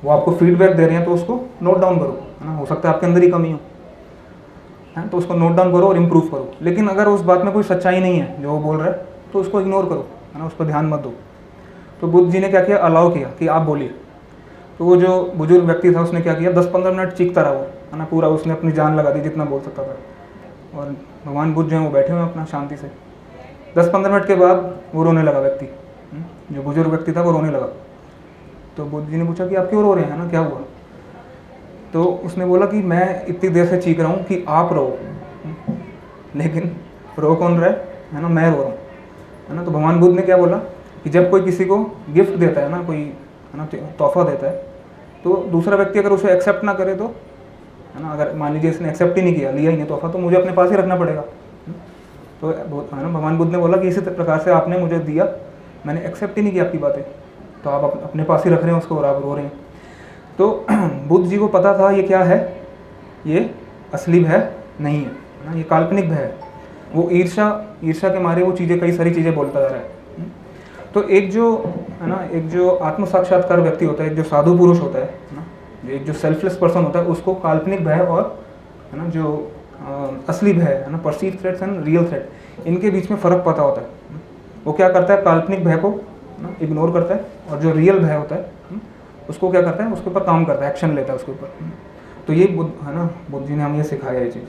वो आपको फीडबैक दे रहे हैं तो उसको नोट डाउन करो, है ना, हो सकता है आपके अंदर ही कमी हो, है, तो उसको नोट डाउन करो और इम्प्रूव करो। लेकिन अगर उस बात में कोई सच्चाई नहीं है जो वो बोल रहा है, तो उसको इग्नोर करो, है ना, उस पर ध्यान मत दो। तो बुद्ध जी ने क्या किया, अलाउ किया कि आप बोलिए। तो वो जो बुजुर्ग व्यक्ति था उसने क्या किया, 10-15 मिनट चीखता रहा वो, है ना, पूरा उसने अपनी जान लगा दी जितना बोल सकता था। और भगवान बुद्ध जो है वो बैठे हुए अपना शांति से। 10-15 मिनट के बाद वो रोने लगा व्यक्ति, जो बुजुर्ग व्यक्ति था वो रोने लगा। तो बुद्ध जी ने पूछा कि आप क्यों रो रहे हैं ना, क्या हुआ। तो उसने बोला कि मैं इतनी देर से चीख रहा हूँ कि आप रो, लेकिन रो कौन रहा है ना, मैं रो रहा हूँ, है ना। तो भगवान बुद्ध ने क्या बोला कि जब कोई किसी को गिफ्ट देता है ना, कोई है ना तोहफा देता है, तो दूसरा व्यक्ति अगर उसे एक्सेप्ट ना करे तो, है ना, अगर मान लीजिए इसने एक्सेप्ट ही नहीं किया, लिया ही नहीं तोहफा, तो मुझे अपने पास ही रखना पड़ेगा। तो है ना, भगवान बुद्ध ने बोला कि इसी प्रकार से आपने मुझे दिया, मैंने एक्सेप्ट ही नहीं किया आपकी बातें, तो आप अपने पास ही रख रहे हैं उसको और आप रो रहे हैं। तो बुद्ध जी को पता था ये क्या है, ये असली भय नहीं है ना, ये काल्पनिक भय है। वो ईर्षा के मारे वो चीज़ें, कई सारी चीज़ें बोलता जा रहा है। तो एक जो है ना, एक जो आत्म साक्षात्कार व्यक्ति होता है, एक जो साधु पुरुष होता है ना, एक जो सेल्फलेस पर्सन होता है, उसको काल्पनिक भय और है ना जो असली भय है ना, perceive threats and real threat, इनके बीच में फ़र्क पता होता है। वो क्या करता है, काल्पनिक भय को ना इग्नोर करता है, और जो रियल भय होता है उसको क्या करता है, उसके ऊपर काम करता है, एक्शन लेता है उसके ऊपर। तो ये बुद्ध है ना, बुद्ध जी ने हमें ये सिखाया ये चीज़।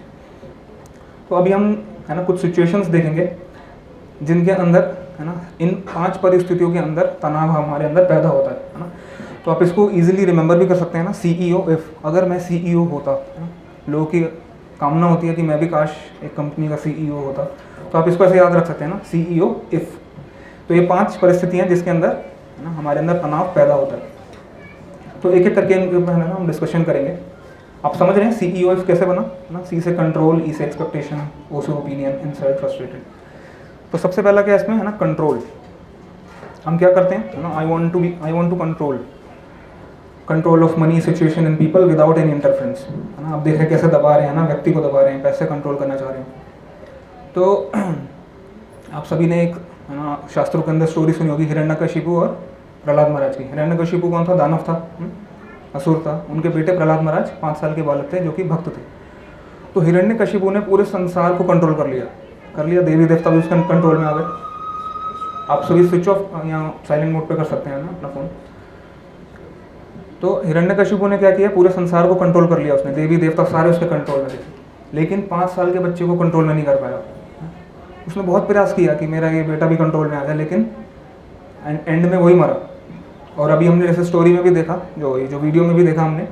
तो अभी हम है ना कुछ सिचुएशंस देखेंगे जिनके अंदर है ना, इन 5 परिस्थितियों के अंदर तनाव हमारे अंदर पैदा होता है ना। तो आप इसको इजीली रिमेंबर भी कर सकते हैं ना, CEO इफ़, अगर मैं CEO होता, है ना, लोगों की कामना होती है कि मैं भी काश एक कंपनी का CEO होता, तो आप इसको ऐसे याद रख सकते हैं ना, CEO इफ़। तो ये 5 परिस्थितियाँ जिसके अंदर है ना हमारे अंदर तनाव पैदा होता है। तो एक एक करके इनके ऊपर है ना हम डिस्कशन करेंगे। आप समझ रहे हैं CEO इफ़ कैसे बना ना, C से कंट्रोल, E से एक्सपेक्टेशन, O से ओपिनियन, N से फ्रस्ट्रेटेड। तो सबसे पहला क्या है इसमें है ना, कंट्रोल। हम क्या करते हैं ना, I want to control of money situation in people without any interference, है ना। आप देख रहे हैं कैसे दबा रहे हैं ना, व्यक्ति को दबा रहे हैं, पैसे कंट्रोल करना चाह रहे हैं। तो आप सभी ने एक, है ना, शास्त्रों के अंदर स्टोरी सुनी होगी हिरण्यकशिपु और प्रहलाद महाराज की। हिरण्यकशिपु कौन था? दानव था, असुर था। उनके बेटे प्रहलाद महाराज 5 साल के बालक थे जो कि भक्त थे। तो हिरण्यकशिपु ने पूरे संसार को कंट्रोल कर लिया, देवी देवता भी उसके कंट्रोल में आ गए। आप सभी स्विच ऑफ या साइलेंट मोड पे कर सकते हैं ना अपना फ़ोन। तो हिरण्यकशिपु ने क्या किया, पूरे संसार को कंट्रोल कर लिया उसने, देवी देवता सारे उसके कंट्रोल में थे। लेकिन 5 साल के बच्चे को कंट्रोल में नहीं कर पाया। उसने बहुत प्रयास किया कि मेरा ये बेटा भी कंट्रोल में आ जाए, लेकिन एंड में वही मरा। और अभी हमने जैसे स्टोरी में भी देखा, जो वीडियो में भी देखा हमने,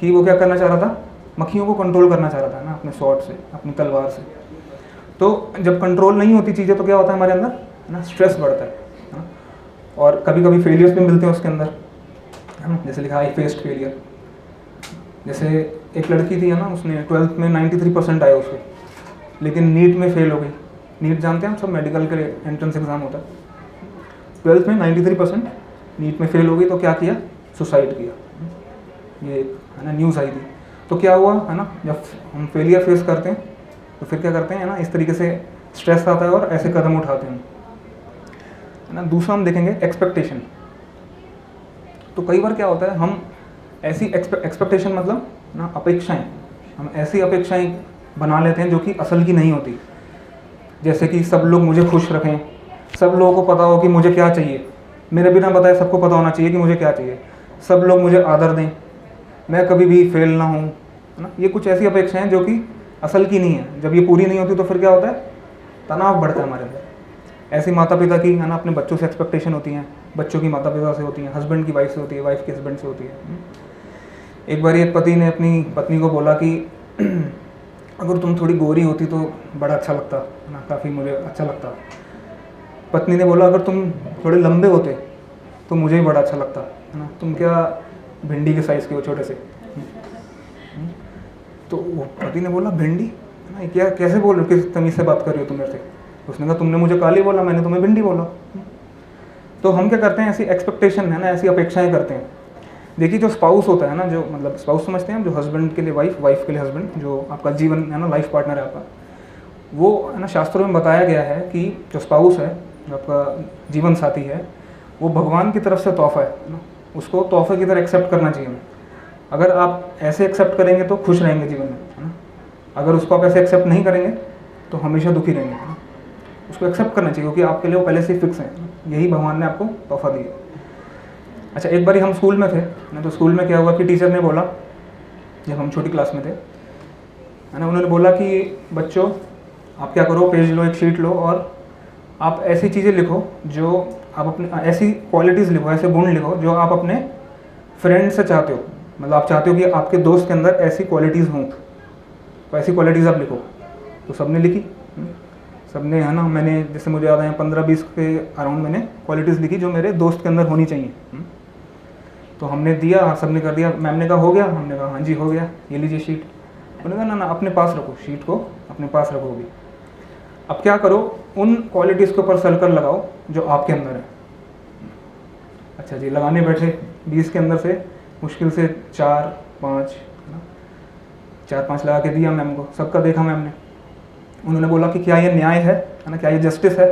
कि वो क्या करना चाह रहा था, मक्खियों को कंट्रोल करना चाह रहा था ना, अपने स्वॉर्ड से, अपनी तलवार से। तो जब कंट्रोल नहीं होती चीज़ें तो क्या होता है हमारे अंदर ना, स्ट्रेस बढ़ता है ना? और कभी कभी फेलियर्स भी मिलते हैं उसके अंदर, है ना। जैसे लिखा आई फेस्ड फेलियर। जैसे एक लड़की थी, है ना, उसने 12th में 93% आया उसके, लेकिन नीट में फेल हो गई। नीट जानते हैं हम सब, मेडिकल के एंट्रेंस एग्जाम होता है। 12th में 93%, नीट में फेल हो गई तो क्या किया, सुसाइड किया। ये, है ना, न्यूज़ आई थी। तो क्या हुआ, है ना, जब हम फेलियर फेस करते हैं तो फिर क्या करते हैं ना, इस तरीके से स्ट्रेस आता है और ऐसे कदम उठाते हैं, है ना। दूसरा हम देखेंगे एक्सपेक्टेशन। तो कई बार क्या होता है, हम ऐसी एक्सपेक्टेशन मतलब ना, अपेक्षाएं, हम ऐसी अपेक्षाएं बना लेते हैं जो कि असल की नहीं होती। जैसे कि सब लोग मुझे खुश रखें, सब लोगों को पता हो कि मुझे क्या चाहिए, मेरे बिना बताए सबको पता होना चाहिए कि मुझे क्या चाहिए, सब लोग मुझे आदर दें, मैं कभी भी फेल ना हूँ, है ना। ये कुछ ऐसी अपेक्षाएं जो कि असल की नहीं है। जब ये पूरी नहीं होती तो फिर क्या होता है, तनाव बढ़ता है हमारे अंदर। ऐसी माता पिता की, है ना, अपने बच्चों से एक्सपेक्टेशन होती हैं, बच्चों की माता पिता से होती हैं, हस्बैंड की वाइफ से होती है, वाइफ के हस्बैंड से होती है। एक बार एक पति ने अपनी पत्नी को बोला कि अगर तुम थोड़ी गोरी होती तो बड़ा अच्छा लगता, है ना, काफ़ी मुझे अच्छा लगता। पत्नी ने बोला अगर तुम थोड़े लंबे होते तो मुझे भी बड़ा अच्छा लगता, है ना, तुम क्या भिंडी के साइज़ के हो, छोटे से। तो वो पति ने बोला भिंडी, है ना, क्या कैसे बोल रहे हो, किस तमीज़ से बात कर रही हो तुम मेरे से। उसने कहा तुमने मुझे काली बोला, मैंने तुम्हें भिंडी बोला। तो हम क्या करते हैं, ऐसी एक्सपेक्टेशन, है ना, ऐसी अपेक्षाएं करते हैं। देखिए जो स्पाउस होता है ना, जो मतलब स्पाउस समझते हैं हम, जो हस्बैंड के लिए वाइफ, वाइफ के लिए हस्बैंड, जो आपका जीवन, है ना, लाइफ पार्टनर है आपका, वो, है ना, शास्त्रों में बताया गया है कि जो स्पाउस है, जो आपका जीवन साथी है, वो भगवान की तरफ से तोहफा है ना, उसको तोहफे की तरह एक्सेप्ट करना चाहिए। अगर आप ऐसे एक्सेप्ट करेंगे तो खुश रहेंगे जीवन में, है ना। अगर उसको आप ऐसे एक्सेप्ट नहीं करेंगे तो हमेशा दुखी रहेंगे, है ना। उसको एक्सेप्ट करना चाहिए क्योंकि आपके लिए वो पहले से फिक्स है, यही भगवान ने आपको तोहफा दिया। अच्छा, एक बार हम स्कूल में थे ना, तो स्कूल में क्या हुआ कि टीचर ने बोला, जब हम छोटी क्लास में थे, है ना, उन्होंने बोला कि बच्चों आप क्या करो, पेज लो, एक शीट लो और आप ऐसी चीज़ें लिखो जो आप अपने, ऐसी क्वालिटीज़ लिखो, ऐसे गुण लिखो जो आप अपने फ्रेंड से चाहते हो। मतलब आप चाहते हो कि आपके दोस्त के अंदर ऐसी क्वालिटीज़ हों, तो ऐसी क्वालिटीज़ आप लिखो। तो सबने लिखी, सबने, है ना, मैंने जैसे मुझे याद है 15-20 के अराउंड मैंने क्वालिटीज़ लिखी जो मेरे दोस्त के अंदर होनी चाहिए। तो हमने दिया, सबने कर दिया। मैम ने कहा हो गया, हमने कहा हाँ जी हो गया, ये लीजिए शीट। उन्होंने कहा ना ना अपने पास रखो, शीट को अपने पास रखोगी। अब क्या करो, उन क्वालिटीज़ के ऊपर सर्कल लगाओ जो आपके अंदर है। अच्छा जी, लगाने बैठे, 20 के अंदर से मुश्किल से 4-5 लगा के दिया मैम को, सबका देखा मैम ने। उन्होंने बोला कि क्या ये न्याय है ना, क्या ये जस्टिस है?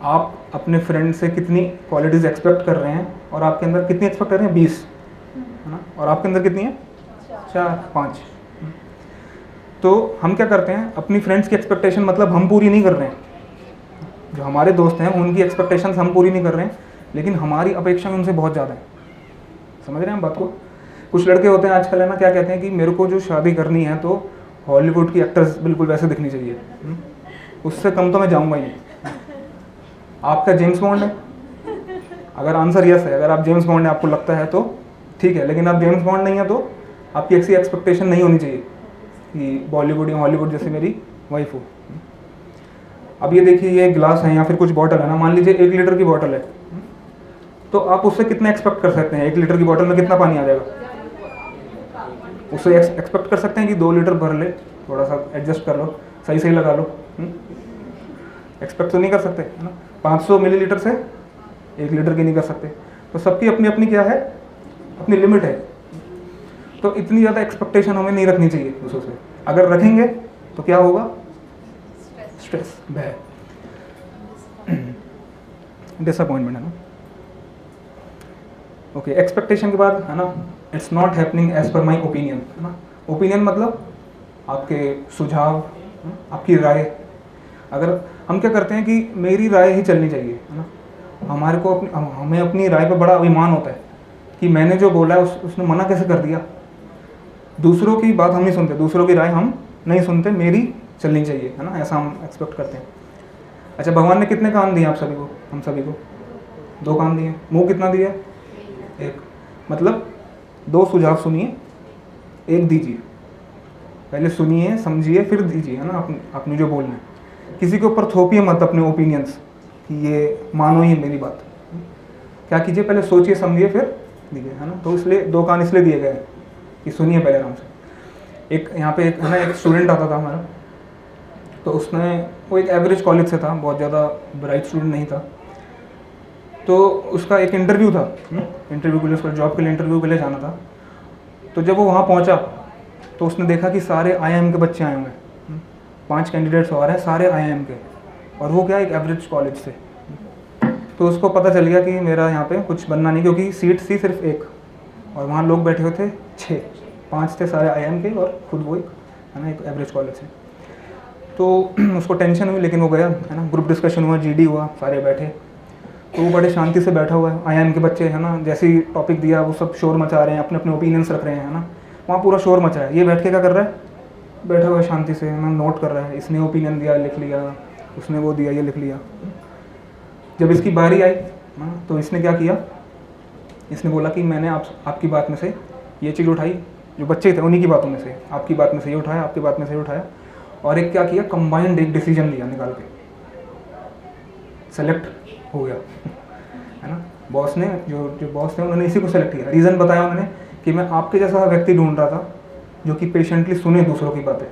आप अपने फ्रेंड से कितनी क्वालिटीज़ एक्सपेक्ट कर रहे हैं और आपके अंदर कितनी एक्सपेक्ट कर रहे हैं? 20, है ना, और आपके अंदर कितनी है? 4-5। तो हम क्या करते हैं, अपनी फ्रेंड्स की एक्सपेक्टेशन मतलब हम पूरी नहीं कर रहे हैं, जो हमारे दोस्त हैं उनकी एक्सपेक्टेशंस हम पूरी नहीं कर रहे हैं, लेकिन हमारी अपेक्षाएं उनसे बहुत ज़्यादा है। समझ रहे हैं हम बात को? कुछ लड़के होते हैं आजकल, है ना, क्या कहते हैं कि मेरे को जो शादी करनी है तो हॉलीवुड की एक्टर्स बिल्कुल वैसे दिखनी चाहिए, उससे कम तो मैं जाऊँगा ही नहीं। आपका जेम्स बॉन्ड है? अगर आंसर यस है, अगर आप जेम्स बॉन्ड है आपको लगता है तो ठीक है, लेकिन आप जेम्स बॉन्ड नहीं है तो आपकी ऐसी एक्सपेक्टेशन नहीं होनी चाहिए कि बॉलीवुड या हॉलीवुड जैसे मेरी वाइफ हो। अब ये देखिए, ये ग्लास है या फिर कुछ बॉटल है ना, मान लीजिए 1 लीटर की बॉटल है, तो आप उससे कितना एक्सपेक्ट कर सकते हैं? 1 लीटर की बॉटल में कितना पानी आ जाएगा? उससे एक्सपेक्ट कर सकते हैं कि 2 लीटर भर ले, थोड़ा सा एडजस्ट कर लो, सही लगा लो। एक्सपेक्ट तो नहीं कर सकते, है ना। 500 मिलीलीटर से एक लीटर की नहीं कर सकते। तो सबकी अपनी अपनी क्या है, अपनी लिमिट है। तो इतनी ज़्यादा एक्सपेक्टेशन हमें नहीं रखनी चाहिए दूसरों से। अगर रखेंगे तो क्या होगा, स्ट्रेस, भय, डिसअपॉइंटमेंट, है ना। ओके, एक्सपेक्टेशन के बाद है ना, it's not happening as per my opinion, है ना। ओपिनियन मतलब आपके सुझाव, आपकी राय। अगर हम क्या करते हैं कि मेरी राय ही चलनी चाहिए, है ना। हमारे को हमें अपनी राय पे बड़ा अभिमान होता है कि मैंने जो बोला है उसने मना कैसे कर दिया। दूसरों की बात हम नहीं सुनते, दूसरों की राय हम नहीं सुनते, मेरी चलनी चाहिए, है ना, ऐसा हम एक्सपेक्ट करते हैं। अच्छा, भगवान ने कितने कान दिए आप सभी को, हम सभी को 2 कान दिए, मुंह कितना दिया, 1। मतलब 2 सुझाव सुनिए, 1 दीजिए। पहले सुनिए, समझिए, फिर दीजिए, है ना, अपनी जो बोलना है। किसी के ऊपर थोपिए मत अपने ओपिनियंस कि ये मानो ही मेरी बात। क्या कीजिए, पहले सोचिए, समझिए, फिर दीजिए, है ना। तो इसलिए 2 कान इसलिए दिए गए कि सुनिए पहले आराम से। एक यहाँ पे एक है ना, एक स्टूडेंट आता था हमारा, तो वो एक एवरेज कॉलेज से था, बहुत ज़्यादा ब्राइट स्टूडेंट नहीं था। तो उसका एक इंटरव्यू था, इंटरव्यू के लिए, उसका जॉब के लिए इंटरव्यू के लिए जाना था। तो जब वो वहाँ पहुँचा तो उसने देखा कि सारे IIM के बच्चे आए हुए हैं, 5 कैंडिडेट्स आ रहे हैं, सारे IIM के, और वो क्या, एक एवरेज कॉलेज से। तो उसको पता चल गया कि मेरा यहाँ पे कुछ बनना नहीं, क्योंकि सीट थी सिर्फ 1 और वहाँ लोग बैठे हुए थे 6, 5 थे सारे IIM के और खुद वो एक, है ना, एक एवरेज कॉलेज से। तो उसको टेंशन हुई, लेकिन वो गया, है ना। ग्रुप डिस्कशन हुआ, GD हुआ, सारे बैठे, तो वो बड़े शांति से बैठा हुआ है। IIM के बच्चे, है ना, जैसे ही टॉपिक दिया वो सब शोर मचा रहे हैं, अपने अपने ओपिनियंस रख रहे हैं, है ना। वहाँ पूरा शोर मचा है। ये बैठ के क्या कर रहा है, बैठा हुआ है शांति से, है ना, नोट कर रहा है, इसने ओपिनियन दिया, लिख लिया, उसने वो दिया, ये लिख लिया। जब इसकी बारी आई तो इसने क्या किया, इसने बोला कि मैंने आपकी बात में से ये चीज़ उठाई, जो बच्चे थे उन्हीं की बातों में से, आपकी बात में से ये उठाया, आपकी बात में से ये उठाया, और एक क्या किया, कंबाइंड एक डिसीजन लिया, निकाल के सेलेक्ट हो गया, है ना। बॉस ने, जो बॉस थे उन्होंने इसी को सेलेक्ट किया। रीज़न बताया उन्होंने कि मैं आपके जैसा व्यक्ति ढूंढ रहा था जो कि पेशेंटली सुने दूसरों की बातें,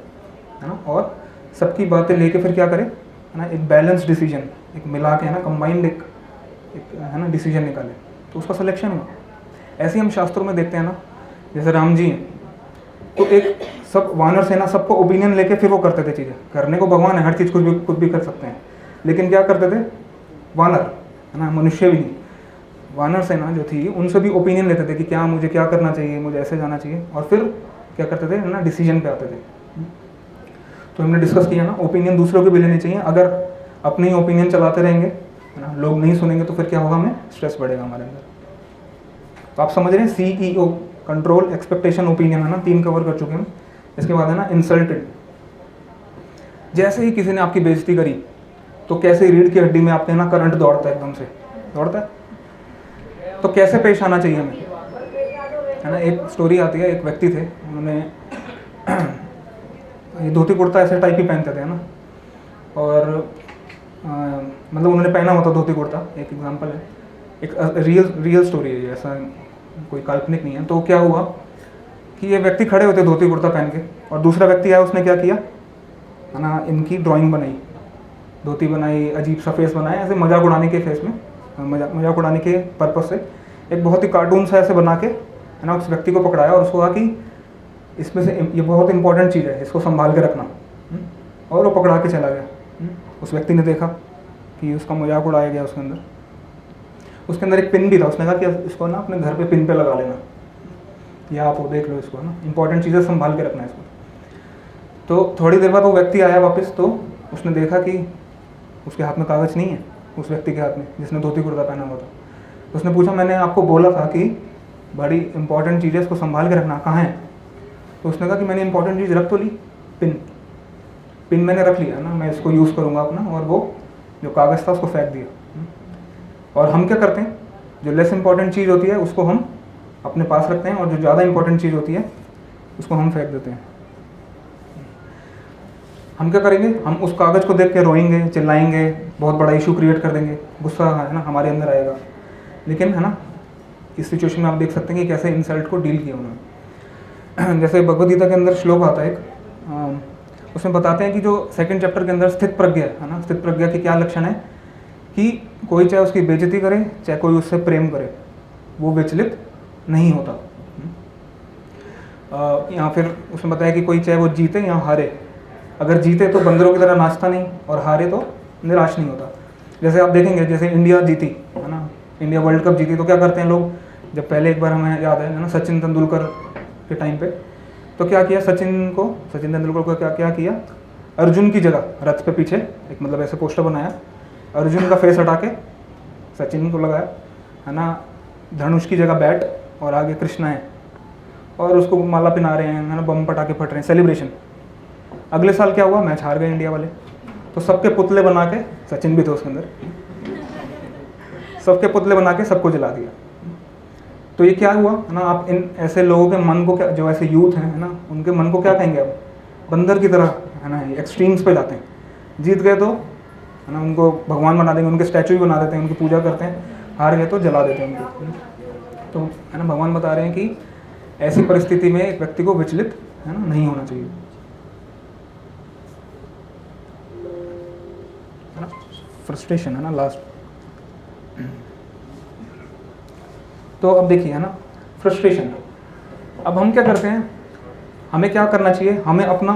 है ना, और सबकी बातें लेके फिर क्या करे, है ना, एक बैलेंस डिसीजन, एक मिला के, है ना, कंबाइंड एक है ना डिसीजन निकाले, तो उसका सिलेक्शन हुआ। ऐसे ही हम शास्त्रों में देखते हैं ना, जैसे राम जी हैं, तो एक सब वानर सेना सबको ओपिनियन लेके फिर वो करते थे चीज़ें। करने को भगवान है, हर चीज़ कुछ भी कर सकते हैं, लेकिन क्या करते थे वानर, है ना, मनुष्य भी नहीं, वानर सेना जो थी उनसे भी ओपिनियन लेते थे कि क्या मुझे क्या करना चाहिए, मुझे ऐसे जाना चाहिए, और फिर क्या करते थे, है ना, डिसीजन पे आते थे। तो हमने डिस्कस किया ना, ओपिनियन दूसरों के भी लेने चाहिए। अगर अपने ही ओपिनियन चलाते रहेंगे, है ना, लोग नहीं सुनेंगे, तो फिर क्या होगा, हमें स्ट्रेस बढ़ेगा हमारे अंदर। तो आप समझ रहे हैं, CEO, कंट्रोल, एक्सपेक्टेशन, ओपिनियन, है ना, 3 कवर कर चुके हैं। इसके बाद है ना इंसल्टेड। जैसे ही किसी ने आपकी बेइज्जती करी तो कैसे रीढ़ की हड्डी में आपके ना करंट दौड़ता है, एकदम से दौड़ता है। तो कैसे पेश आना चाहिए हमें, है ना। एक स्टोरी आती है, एक व्यक्ति थे, उन्होंने ये धोती कुर्ता ऐसे टाइप ही पहनते थे, है ना, और मतलब उन्होंने पहना होता धोती कुर्ता, एक एग्जांपल है, एक रियल स्टोरी है ये, ऐसा कोई काल्पनिक नहीं है। तो क्या हुआ कि ये व्यक्ति खड़े होते धोती कुर्ता पहन के, और दूसरा व्यक्ति आया, उसने क्या किया, है ना, इनकी ड्राइंग बनाई, धोती बनाई, अजीब सा फेस बनाया, ऐसे मजाक उड़ाने के फेस में, मजाक उड़ाने के पर्पज से एक बहुत ही कार्टून सा ऐसे बना के, है ना, उस व्यक्ति को पकड़ाया और उसको कहा कि इसमें से ये बहुत इंपॉर्टेंट चीज़ है, इसको संभाल के रखना। और वो पकड़ा के चला गया। उस व्यक्ति ने देखा कि उसका मजाक उड़ाया गया, उसके अंदर एक पिन भी था। उसने कहा कि इसको ना अपने घर पे पिन पे लगा लेना, या आप वो देख लो इसको, ना इंपॉर्टेंट चीज़ें संभाल के रखना है इसको। तो थोड़ी देर बाद वो व्यक्ति आया वापस, तो उसने देखा कि उसके हाथ में कागज़ नहीं है, उस व्यक्ति के हाथ में जिसने धोती कुर्ता पहना हुआ था। तो उसने पूछा, मैंने आपको बोला था कि बड़ी इंपॉर्टेंट चीज़ है, इसको संभाल के रखना, कहाँ है? तो उसने कहा कि मैंने इंपॉर्टेंट चीज़ रख तो ली, पिन मैंने रख लिया ना, मैं इसको यूज़ करूँगा अपना, और वो जो कागज़ था उसको फेंक दिया। और हम क्या करते हैं, जो लेस इंपॉर्टेंट चीज़ होती है उसको हम अपने पास रखते हैं, और जो ज़्यादा इंपॉर्टेंट चीज़ होती है उसको हम फेंक देते हैं। हम क्या करेंगे, हम उस कागज़ को देख के रोएंगे, चिल्लाएंगे, बहुत बड़ा इशू क्रिएट कर देंगे, गुस्सा है ना हमारे अंदर आएगा। लेकिन है ना, इस सिचुएशन में आप देख सकते हैं कि कैसे इंसल्ट को डील किया उन्होंने। जैसे भगवद गीता के अंदर श्लोक आता है एक, उसमें बताते हैं कि जो 2nd चैप्टर के अंदर स्थित प्रज्ञा है ना, स्थित प्रज्ञा की क्या लक्षण है, कि कि कोई चाहे उसकी बेइज्जती करे, चाहे कोई उससे प्रेम करे, वो विचलित नहीं होता। या फिर उसमें बताया कि कोई चाहे वो जीते या हारे, अगर जीते तो बंदरों की तरह नाचता नहीं और हारे तो निराश नहीं होता। जैसे आप देखेंगे, जैसे इंडिया जीती है ना, इंडिया वर्ल्ड कप जीती, तो क्या करते हैं लोग, जब पहले एक बार हमें याद है ना सचिन तेंदुलकर के टाइम पे, तो क्या किया सचिन तेंदुलकर को क्या किया, अर्जुन की जगह रथ पे पीछे एक मतलब ऐसे पोस्टर बनाया, अर्जुन का फेस हटा के सचिन को लगाया, है ना, धनुष की जगह बैट और आगे कृष्णा है, और उसको माला पहना रहे हैं, है ना, बम पटाखे फट रहे हैं, सेलिब्रेशन। अगले साल क्या हुआ, मैच हार गए इंडिया वाले, तो सबके पुतले बना के, सचिन भी थे उसके अंदर, सबके पुतले बना के सबको जला दिया। तो ये क्या हुआ है ना, आप इन ऐसे लोगों के मन को क्या, जो ऐसे यूथ हैं है ना, उनके मन को क्या कहेंगे आप, बंदर की तरह है ना, एक्सट्रीम्स पे जाते हैं। जीत गए तो है ना उनको भगवान बना देंगे, उनके स्टैचू भी बना देते हैं, उनकी पूजा करते हैं, हार गए तो जला देते हैं उनको। तो है ना भगवान बता रहे हैं कि ऐसी परिस्थिति में एक व्यक्ति को विचलित है ना नहीं होना चाहिए, है ना, फ्रस्ट्रेशन है ना लास्ट। तो अब देखिए है ना फ्रस्ट्रेशन, अब हम क्या करते हैं, हमें क्या करना चाहिए, हमें अपना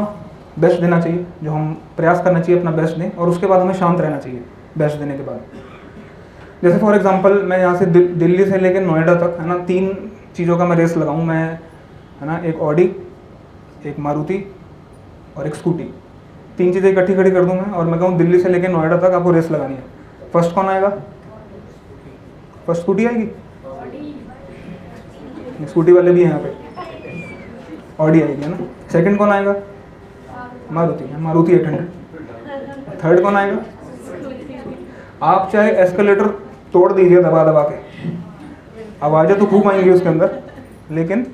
बेस्ट देना चाहिए, जो हम प्रयास करना चाहिए अपना बेस्ट दें, और उसके बाद हमें शांत रहना चाहिए बेस्ट देने के बाद। जैसे फॉर एग्जांपल मैं यहाँ से दिल्ली से लेकर नोएडा तक है ना 3 चीज़ों का मैं रेस लगाऊँ, मैं है ना एक ऑडी, एक मारुति और एक स्कूटी, 3 चीज़ें इकट्ठी खड़ी कर दूँ मैं, और मैं कहूँ दिल्ली से लेकर नोएडा तक आपको रेस लगानी है, फर्स्ट कौन आएगा, फर्स्ट स्कूटी आएगी, स्कूटी वाले भी हैं यहाँ पे, ऑडी आएगी है ना, सेकंड कौन आएगा, मारुति 800, थर्ड कौन आएगा, आप चाहे एस्केलेटर तोड़ दीजिए दबा दबा के, आवाज़ें तो खूब आएंगी उसके अंदर, लेकिन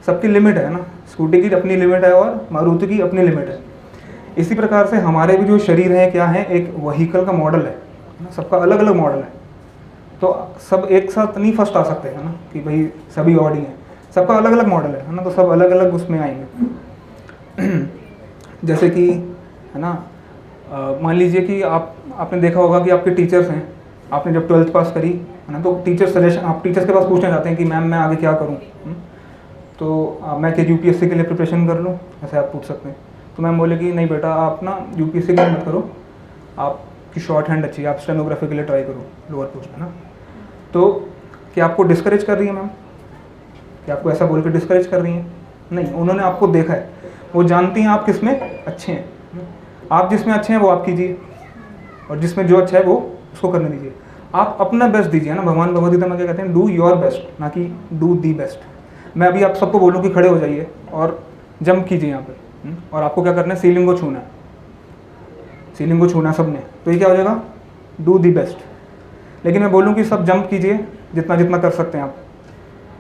सबकी लिमिट है ना, स्कूटी की अपनी लिमिट है और मारुति की अपनी लिमिट है। इसी प्रकार से हमारे भी जो शरीर है क्या है, एक व्हीकल का मॉडल है ना, सबका अलग अलग मॉडल है, तो सब एक साथ नहीं फर्स्ट आ सकते है ना, कि भाई सभी ऑडी हैं, सबका अलग अलग मॉडल है ना, तो सब अलग अलग उसमें आएंगे। जैसे कि है ना मान लीजिए कि आपने देखा होगा कि आपके टीचर्स हैं, आपने जब 12th पास करी है ना, तो टीचर सजेशन, आप टीचर्स के पास पूछने जाते हैं कि मैम मैं आगे क्या करूं, तो मैं क्या यूपीएससी के लिए प्रिपरेशन कर लूं, ऐसे आप पूछ सकते हैं। तो मैम बोलेगी नहीं बेटा, आप ना यूपीएससी के लिए मत करो, आपकी शॉर्ट हैंड अच्छी है, आप स्टेनोग्राफी के लिए ट्राई करो, लोअर पोस्ट है ना। तो क्या आपको डिस्करेज कर रही है मैम, क्या आपको ऐसा बोल के डिस्करेज कर रही हैं, नहीं, उन्होंने आपको देखा है, वो जानती हैं आप किस में अच्छे हैं, आप जिसमें अच्छे हैं वो आप कीजिए, और जिसमें जो अच्छा है वो उसको करने दीजिए, आप अपना बेस्ट दीजिए ना। भगवान भगवद गीता में क्या कहते हैं, डू योर बेस्ट, ना कि डू दी बेस्ट। मैं अभी आप सबको बोलूँ कि खड़े हो जाइए और जंप कीजिए यहाँ पे, और आपको क्या करना है, सीलिंग को छूना है, सीलिंग को छूना सबने, तो ये क्या हो जाएगा, डू दी बेस्ट। लेकिन मैं बोलूँ कि सब जंप कीजिए जितना जितना कर सकते हैं आप,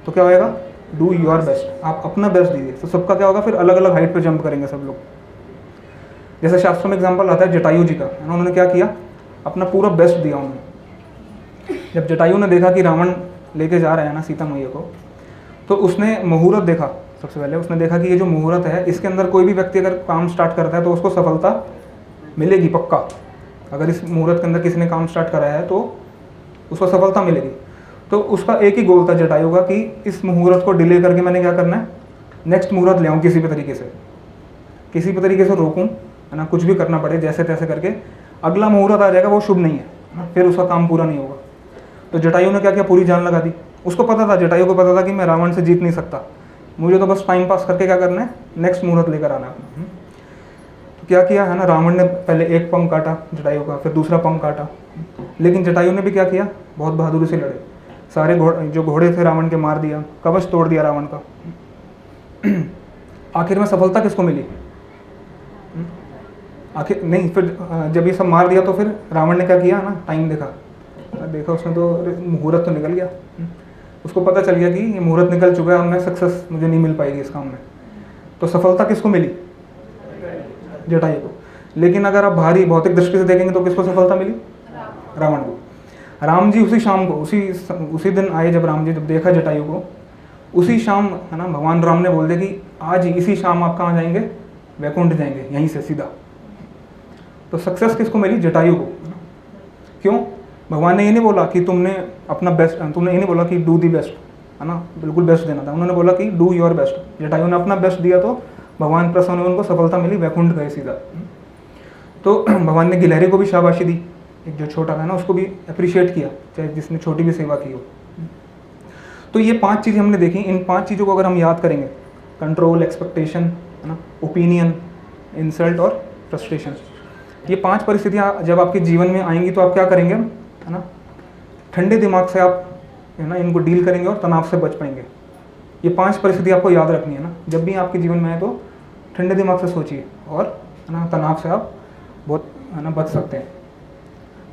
तो क्या होएगा, डू योर बेस्ट, आप अपना बेस्ट दीजिए, तो सबका क्या होगा, फिर अलग अलग हाइट पे जंप करेंगे सब लोग। जैसे शास्त्रों में एग्जांपल आता है जटायु जी का, उन्होंने क्या किया, अपना पूरा बेस्ट दिया उन्होंने। जब जटायु ने देखा कि रावण लेके जा रहे हैं ना सीता मैया को, तो उसने मुहूर्त देखा, सबसे पहले उसने देखा कि ये जो मुहूर्त है, इसके अंदर कोई भी व्यक्ति अगर काम स्टार्ट करता है तो उसको सफलता मिलेगी पक्का। अगर इस मुहूर्त के अंदर किसी ने काम स्टार्ट करा है तो उसको सफलता मिलेगी। तो उसका एक ही गोल था जटायु का, कि इस मुहूर्त को डिले करके मैंने क्या करना है, नेक्स्ट मुहूर्त ले आऊँ किसी भी तरीके से रोकूँ है ना, कुछ भी करना पड़े जैसे तैसे करके, अगला मुहूर्त आ जाएगा वो शुभ नहीं है, फिर उसका काम पूरा नहीं होगा। तो जटायु ने क्या किया, पूरी जान लगा दी। उसको पता था, जटायु को पता था कि मैं रावण से जीत नहीं सकता, मुझे तो बस टाइम पास करके क्या करना है, नेक्स्ट मुहूर्त लेकर आना है। तो क्या किया है ना, रावण ने पहले एक पंख काटा जटायु का, फिर दूसरा पंख काटा, लेकिन जटायु ने भी क्या किया, बहुत बहादुरी से लड़े, सारे जो घोड़े थे रावण के मार दिया, कवच तोड़ दिया रावण का। आखिर में सफलता किसको मिली, आखिर नहीं, फिर जब ये सब मार दिया तो फिर रावण ने क्या किया ना, टाइम देखा उसने तो मुहूर्त तो निकल गया, उसको पता चल गया कि ये मुहूर्त निकल चुका है, मैं सक्सेस मुझे नहीं मिल पाएगी इस काम में। तो सफलता किसको मिली, जटायु को। लेकिन अगर आप भारी भौतिक दृष्टि से देखेंगे तो किसको सफलता मिली, रावण को। राम जी उसी शाम को, उसी दिन आए जब राम जी जब देखा जटायु को, उसी शाम है ना भगवान राम ने बोल दिया कि आज इसी शाम आप कहाँ जाएंगे, वैकुंठ जाएंगे, यहीं से सीधा। तो सक्सेस किसको मिली, जटायु को। क्यों? भगवान ने ये नहीं बोला कि तुमने अपना बेस्ट, तुमने ये नहीं बोला कि डू दी बेस्ट, है ना, बिल्कुल बेस्ट देना था। उन्होंने बोला कि डू योर बेस्ट। जटायु ने अपना बेस्ट दिया तो भगवान प्रसन्न हुए, उनको सफलता मिली, वैकुंठ गए सीधा। तो भगवान ने गिलहरी को भी शाबाशी दी, एक जो छोटा था ना उसको भी अप्रिशिएट किया, चाहे जिसने छोटी भी सेवा की हो। तो ये 5 चीज़ें हमने देखी। इन 5 चीज़ों को अगर हम याद करेंगे, कंट्रोल, एक्सपेक्टेशन, है ना, ओपिनियन, इंसल्ट और फ्रस्ट्रेशन, ये 5 परिस्थितियाँ जब आपके जीवन में आएंगी तो आप क्या करेंगे, है ना, ठंडे दिमाग से आप, है ना, इनको डील करेंगे और तनाव से बच पाएंगे। ये 5 परिस्थिति आपको याद रखनी है ना, जब भी आपके जीवन में आए तो ठंडे दिमाग से सोचिए और, है ना, तनाव से आप बहुत, है ना, बच सकते हैं।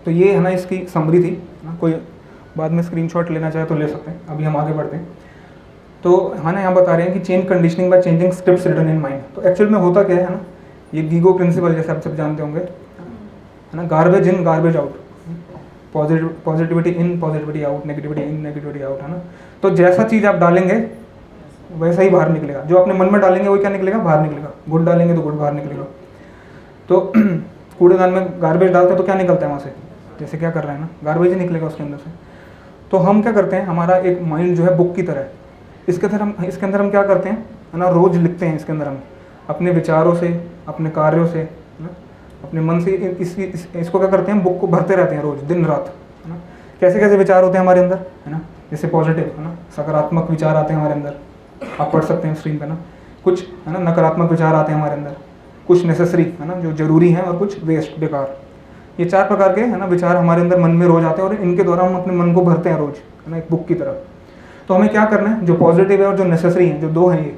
तो ये, है ना, इसकी समरी थी ना। कोई बाद में स्क्रीनशॉट लेना चाहे तो ले सकते हैं, अभी हम आगे बढ़ते हैं। तो है ना, यहाँ बता रहे हैं कि change conditioning by changing scripts written in mind. तो एक्चुअल में होता क्या है ना, ये गीगो प्रिंसिपल जैसे आप सब जानते होंगे, है ना, garbage in garbage out, positivity in positivity out, negativity in negativity out, है ना। तो जैसा चीज़ आप डालेंगे वैसा ही बाहर निकलेगा। जो अपने मन में डालेंगे वो क्या निकलेगा, बाहर निकलेगा। गुड़ डालेंगे तो गुड़ बाहर निकलेगा। तो कूड़ेदान में गार्बेज डालते हैं तो क्या निकलता है वहाँ से, जैसे क्या कर रहे हैं ना, गार्बेज ही निकलेगा उसके अंदर से। तो हम क्या करते हैं, हमारा एक माइंड जो है बुक की तरह है, इसके अंदर हम क्या करते हैं, है ना, रोज़ लिखते हैं इसके अंदर हम अपने विचारों से, अपने कार्यों से, है ना, अपने मन से इसको क्या करते हैं, बुक को भरते रहते हैं रोज़, दिन रात, है ना। कैसे कैसे विचार होते हैं हमारे अंदर, है ना, जैसे पॉजिटिव, है ना, सकारात्मक विचार आते हैं हमारे अंदर, आप पढ़ सकते हैं स्क्रीन पे ना। कुछ, है ना, नकारात्मक विचार आते हैं हमारे अंदर, कुछ नेसेसरी, है ना, जो जरूरी हैं, और कुछ वेस्ट, बेकार। ये 4 प्रकार के, है ना, विचार हमारे अंदर मन में रोज आते हैं और इनके द्वारा हम अपने मन को भरते हैं रोज, है ना, एक बुक की तरह। तो हमें क्या करना है, जो पॉजिटिव है और जो नेसेसरी है, जो 2 हैं, ये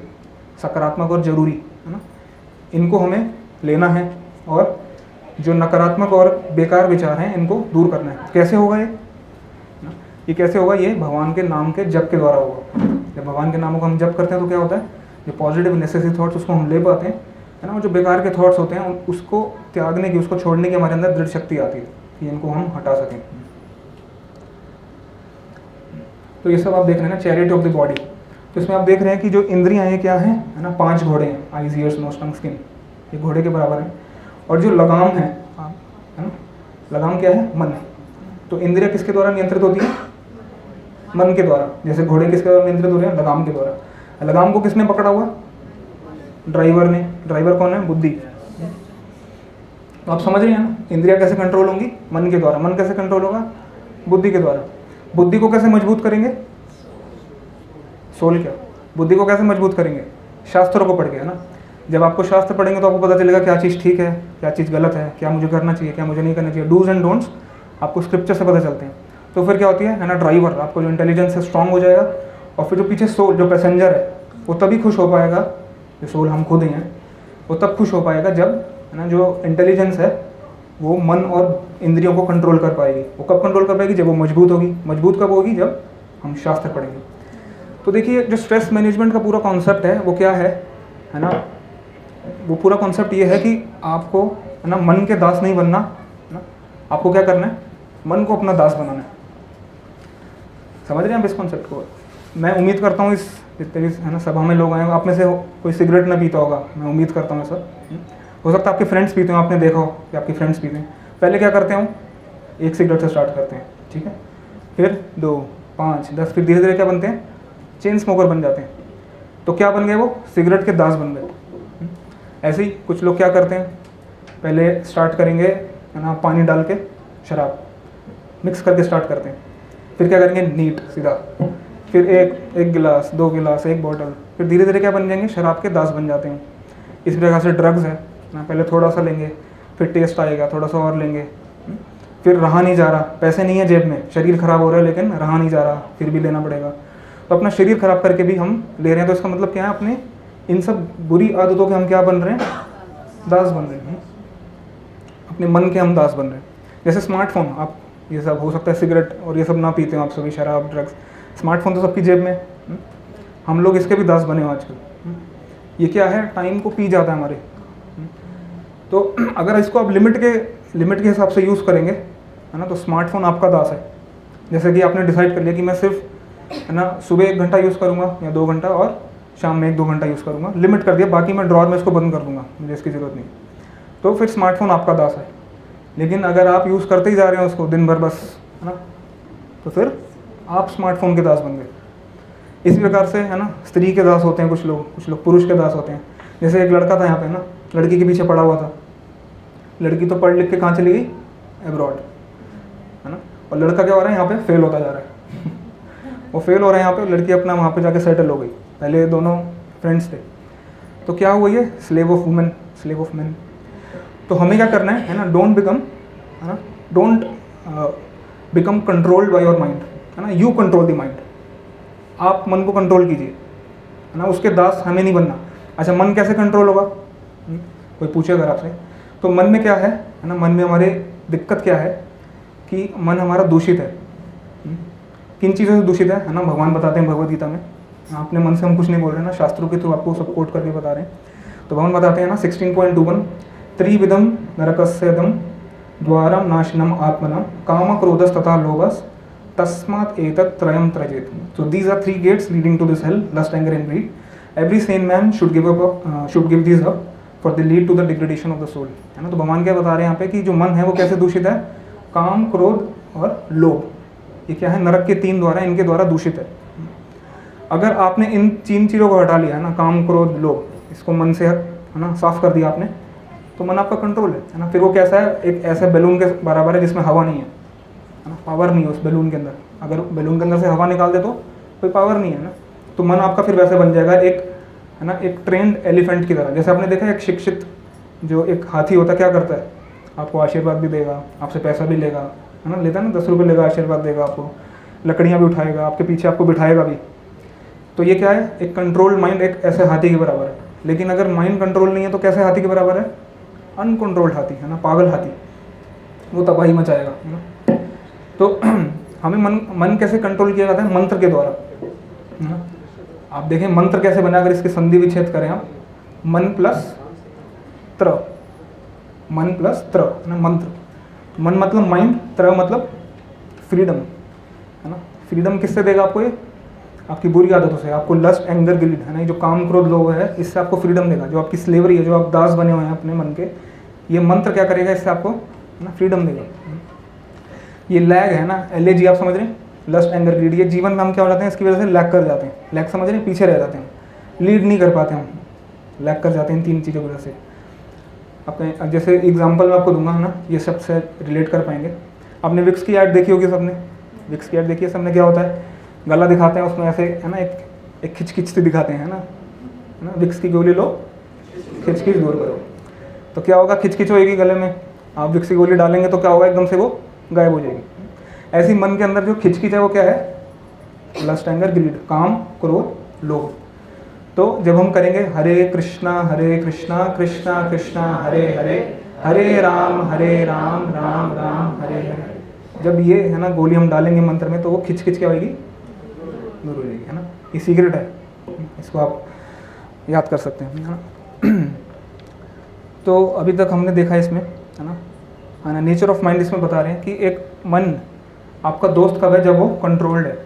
सकारात्मक और जरूरी, है ना, इनको हमें लेना है, और जो नकारात्मक और बेकार विचार हैं इनको दूर करना है। कैसे होगा ये कैसे होगा, ये भगवान के नाम के जप के द्वारा होगा। जब भगवान के नामों को हम जप करते हैं तो क्या होता है, जो पॉजिटिव नेसेसरी थॉट्स उसको हम ले पाते हैं, है ना, और जो बेकार के थॉट्स होते हैं उसको त्यागने की, उसको छोड़ने की हमारे अंदर दृढ़ शक्ति आती है कि इनको हम हटा सकें। तो ये सब आप देख रहे हैं ना, चैरिटी ऑफ द बॉडी। तो इसमें आप देख रहे हैं कि जो इंद्रियां हैं क्या हैं, है ना, 5 घोड़े हैं, आईज, ईयर्स, नोज, टंग, स्किन, ये घोड़े के बराबर है। और जो लगाम है ना, लगाम क्या है, मन। तो इंद्रियां किसके द्वारा नियंत्रित होती है, मन के द्वारा। जैसे घोड़े किसके द्वारा नियंत्रित हो रहे हैं, लगाम के द्वारा। लगाम को किसने पकड़ा हुआ, ड्राइवर ने। ड्राइवर कौन है, बुद्धि। तो आप समझ रहे हैं ना, इंद्रियां कैसे कंट्रोल होंगी, मन के द्वारा। मन कैसे कंट्रोल होगा, बुद्धि के द्वारा। बुद्धि को कैसे मजबूत करेंगे, सोल क्या, बुद्धि को कैसे मजबूत करेंगे, शास्त्रों को पढ़ के, है ना। जब आपको शास्त्र पढ़ेंगे तो आपको पता चलेगा क्या चीज़ ठीक है, क्या चीज़ गलत है, क्या मुझे करना चाहिए, क्या मुझे नहीं करना चाहिए। डूज एंड डोंट्स आपको स्क्रिप्चर से पता चलते हैं। तो फिर क्या होती है ना, ड्राइवर, आपको जो इंटेलिजेंस है स्ट्रांग हो जाएगा, और फिर जो पीछे सोल, जो पैसेंजर है, वो तभी खुश हो पाएगा, जो सोल हम खुद ही हैं, वो तब खुश हो पाएगा जब, है ना, जो इंटेलिजेंस है वो मन और इंद्रियों को कंट्रोल कर पाएगी। वो कब कंट्रोल कर पाएगी, जब वो मजबूत होगी। मजबूत कब होगी, जब हम शास्त्र पढ़ेंगे। तो देखिए, जो स्ट्रेस मैनेजमेंट का पूरा कॉन्सेप्ट है वो क्या है ना, वो पूरा कॉन्सेप्ट ये है कि आपको, है ना, मन के दास नहीं बनना, है ना। आपको क्या करना है, मन को अपना दास बनाना है। समझ रहे हैं आप इस कॉन्सेप्ट को। मैं उम्मीद करता हूँ इस जितने भी, है ना, सभा में लोग आए हो, आप में से कोई सिगरेट ना पीता होगा, मैं उम्मीद करता हूँ सर। हो सकता है आपके फ्रेंड्स पीते हो, आपने देखा हो कि आपके फ्रेंड्स पीते हैं। पहले क्या करते हैं, 1 सिगरेट से स्टार्ट करते हैं, ठीक है, फिर 2, 5, 10, फिर धीरे धीरे क्या बनते हैं, चेन स्मोकर बन जाते हैं। तो क्या बन गए, वो सिगरेट के दास बन गए। ऐसे ही कुछ लोग क्या करते हैं, पहले स्टार्ट करेंगे, है ना, पानी डाल के शराब मिक्स करके स्टार्ट करते हैं, फिर क्या करेंगे, नीट सीधा, फिर एक गिलास, 2 गिलास, 1 बॉटल, फिर धीरे धीरे क्या बन जाएंगे, शराब के दास बन जाते हैं। इस प्रकार से ड्रग्स है ना, पहले थोड़ा सा लेंगे, फिर टेस्ट आएगा, थोड़ा सा और लेंगे, फिर रहा नहीं जा रहा, पैसे नहीं है जेब में, शरीर खराब हो रहा है लेकिन रहा नहीं जा रहा, फिर भी लेना पड़ेगा। तो अपना शरीर खराब करके भी हम ले रहे हैं। तो इसका मतलब क्या है, अपने इन सब बुरी आदतों के हम क्या बन रहे हैं, दास बन रहे हैं। अपने मन के हम दास बन रहे हैं। जैसे स्मार्टफोन, आप ये सब हो सकता है सिगरेट और ये सब ना पीते हो आप सभी, शराब, ड्रग्स, स्मार्टफोन तो सबकी जेब में, हम लोग इसके भी दास बने हो आजकल। ये क्या है, टाइम को पी जाता है हमारे। तो अगर इसको आप लिमिट के हिसाब से यूज़ करेंगे, है ना, तो स्मार्टफोन आपका दास है। जैसे कि आपने डिसाइड कर लिया कि मैं सिर्फ, है ना, सुबह 1 घंटा यूज़ करूँगा या 2 घंटा, और शाम में 1-2 घंटा यूज़ करूँगा, लिमिट कर दिया, बाकी मैं ड्रॉर में इसको बंद कर दूँगा, मुझे इसकी ज़रूरत नहीं। तो फिर स्मार्टफोन आपका दास है। लेकिन अगर आप यूज़ करते ही जा रहे हैं उसको दिन भर बस, है ना, तो फिर आप स्मार्टफोन के दास बन गए। इसी प्रकार से, है ना, स्त्री के दास होते हैं कुछ लोग पुरुष के दास होते हैं। जैसे एक लड़का था यहाँ पे ना, लड़की के पीछे पड़ा हुआ था, लड़की तो पढ़ लिख के कहाँ चली गई, एब्रॉड, है ना, और लड़का क्या हो रहा है यहाँ पे, फेल होता जा रहा है वो फेल हो रहा है यहाँ पे, लड़की अपना वहाँ पे जाके सेटल हो गई। पहले दोनों फ्रेंड्स थे, तो क्या हुआ, ये slave of women, slave of man. तो हमें क्या करना है ना, don't become controlled by your mind, है ना, यू कंट्रोल द माइंड। आप मन को कंट्रोल कीजिए, है ना, उसके दास हमें नहीं बनना। अच्छा, मन कैसे कंट्रोल होगा, कोई पूछे अगर आपसे, तो मन में क्या है ना, मन में हमारे दिक्कत क्या है कि मन हमारा दूषित है। किन चीज़ों से दूषित है ना, भगवान बताते हैं भगवद गीता में, अपने मन से हम कुछ नहीं बोल रहे ना, शास्त्रों के थ्रू आपको सब कोट करके बता रहे हैं। तो भगवान बताते हैं ना 16.21, त्रिविधम नरकस्यदम द्वारम नाशनम आत्मनम काम क्रोधस तथा लोभस तस्मात् एतत् त्रयम त्यजेत। So these are 3 gates leading to this hell: lust, anger and greed. Every sane man should give these up, for they lead to the degradation of the soul, है ना। तो भगवान क्या बता रहे हैं यहाँ पे कि जो मन है वो कैसे दूषित है, काम, क्रोध और लोभ, ये क्या है, नरक के 3 द्वार, इनके द्वारा दूषित है। अगर आपने इन 3 चीज़ों को हटा लिया है ना, काम, क्रोध, लोभ, इसको मन से, है ना, साफ कर दिया आपने, तो मन आपका कंट्रोल है ना। फिर वो कैसा है, एक ऐसे बैलून के बराबर है जिसमें हवा नहीं है ना, पावर नहीं है उस बैलून के अंदर। अगर बैलून के अंदर से हवा निकाल दे तो कोई पावर नहीं है ना, तो मन आपका फिर वैसे बन जाएगा, एक, है ना, एक ट्रेंड एलिफेंट की तरह। जैसे आपने देखा है एक शिक्षित जो एक हाथी होता है, क्या करता है, आपको आशीर्वाद भी देगा, आपसे पैसा भी लेगा, है ना, लेता है ना, 10 रुपये लेगा, आशीर्वाद देगा आपको, लकड़ियाँ भी उठाएगा, आपके पीछे आपको बिठाएगा भी। तो ये क्या है, एक कंट्रोल्ड माइंड एक ऐसे हाथी के बराबर है। लेकिन अगर माइंड कंट्रोल नहीं है तो कैसे हाथी के बराबर है, अनकंट्रोल्ड हाथी, है ना, पागल हाथी, वो तबाही मचाएगा, है ना। तो हमें मन कैसे कंट्रोल किया जाता है, मंत्र के द्वारा, है ना। आप देखें मंत्र कैसे बना, अगर इसके संधि विच्छेद करें आप, मन प्लस त्र, मन प्लस त्र, है ना, मंत्र। मन मतलब माइंड, त्र मतलब फ्रीडम, है ना। फ्रीडम किससे देगा आपको, ये आपकी बुरी आदतों से, आपको लस्ट, एंगर, गिल्ट, है ना, जो काम, क्रोध, लोभ है, इससे आपको फ्रीडम देगा। जो आपकी स्लेवरी है, जो आप दास बने हुए हैं अपने मन के, ये मंत्र क्या करेगा, इससे आपको, है ना, फ्रीडम देगा। ये लैग है ना, LAG, आप समझ रहे हैं, लस्ट, एंगर, ग्रीड, ये जीवन में हम क्या हो जाते हैं, इसकी वजह से लैग कर जाते हैं। लैग समझ रहे हैं, पीछे रह जाते हैं, लीड नहीं कर पाते हम, लैग कर जाते हैं इन 3 चीज़ों की वजह से। अपने जैसे एग्जांपल मैं आपको दूंगा, है ना, ये सबसे रिलेट कर पाएंगे। आपने विक्स की ऐड देखी होगी सबने, विक्स की ऐड देखी है सबने, क्या होता है, गला दिखाते हैं उसमें ऐसे, है ना, एक खिच से दिखाते हैं, है ना, विक्स की गोली लो, खिच दूर करो, तो क्या होगा, खिच होएगी गले में, आप विक्स की गोली डालेंगे तो क्या होगा, एकदम से वो गायब हो जाएगी। ऐसी मन के अंदर जो खिच है वो क्या है, लस्ट, एंगर, ग्रीड, काम, क्रोध, लोभ। तो जब हम करेंगे हरे कृष्णा कृष्णा कृष्णा हरे हरे, हरे राम राम राम हरे हरे, जब ये, है ना, गोली हम डालेंगे मंत्र में, तो वो खिच क्या होगी, दूर हो जाएगी, है ना। ये सीक्रेट है, इसको आप याद कर सकते हैं, है ना। तो अभी तक हमने देखा इसमें, है ना, नेचर ऑफ माइंड इसमें बता रहे हैं कि एक मन आपका दोस्त कब है, जब वो कंट्रोल्ड है।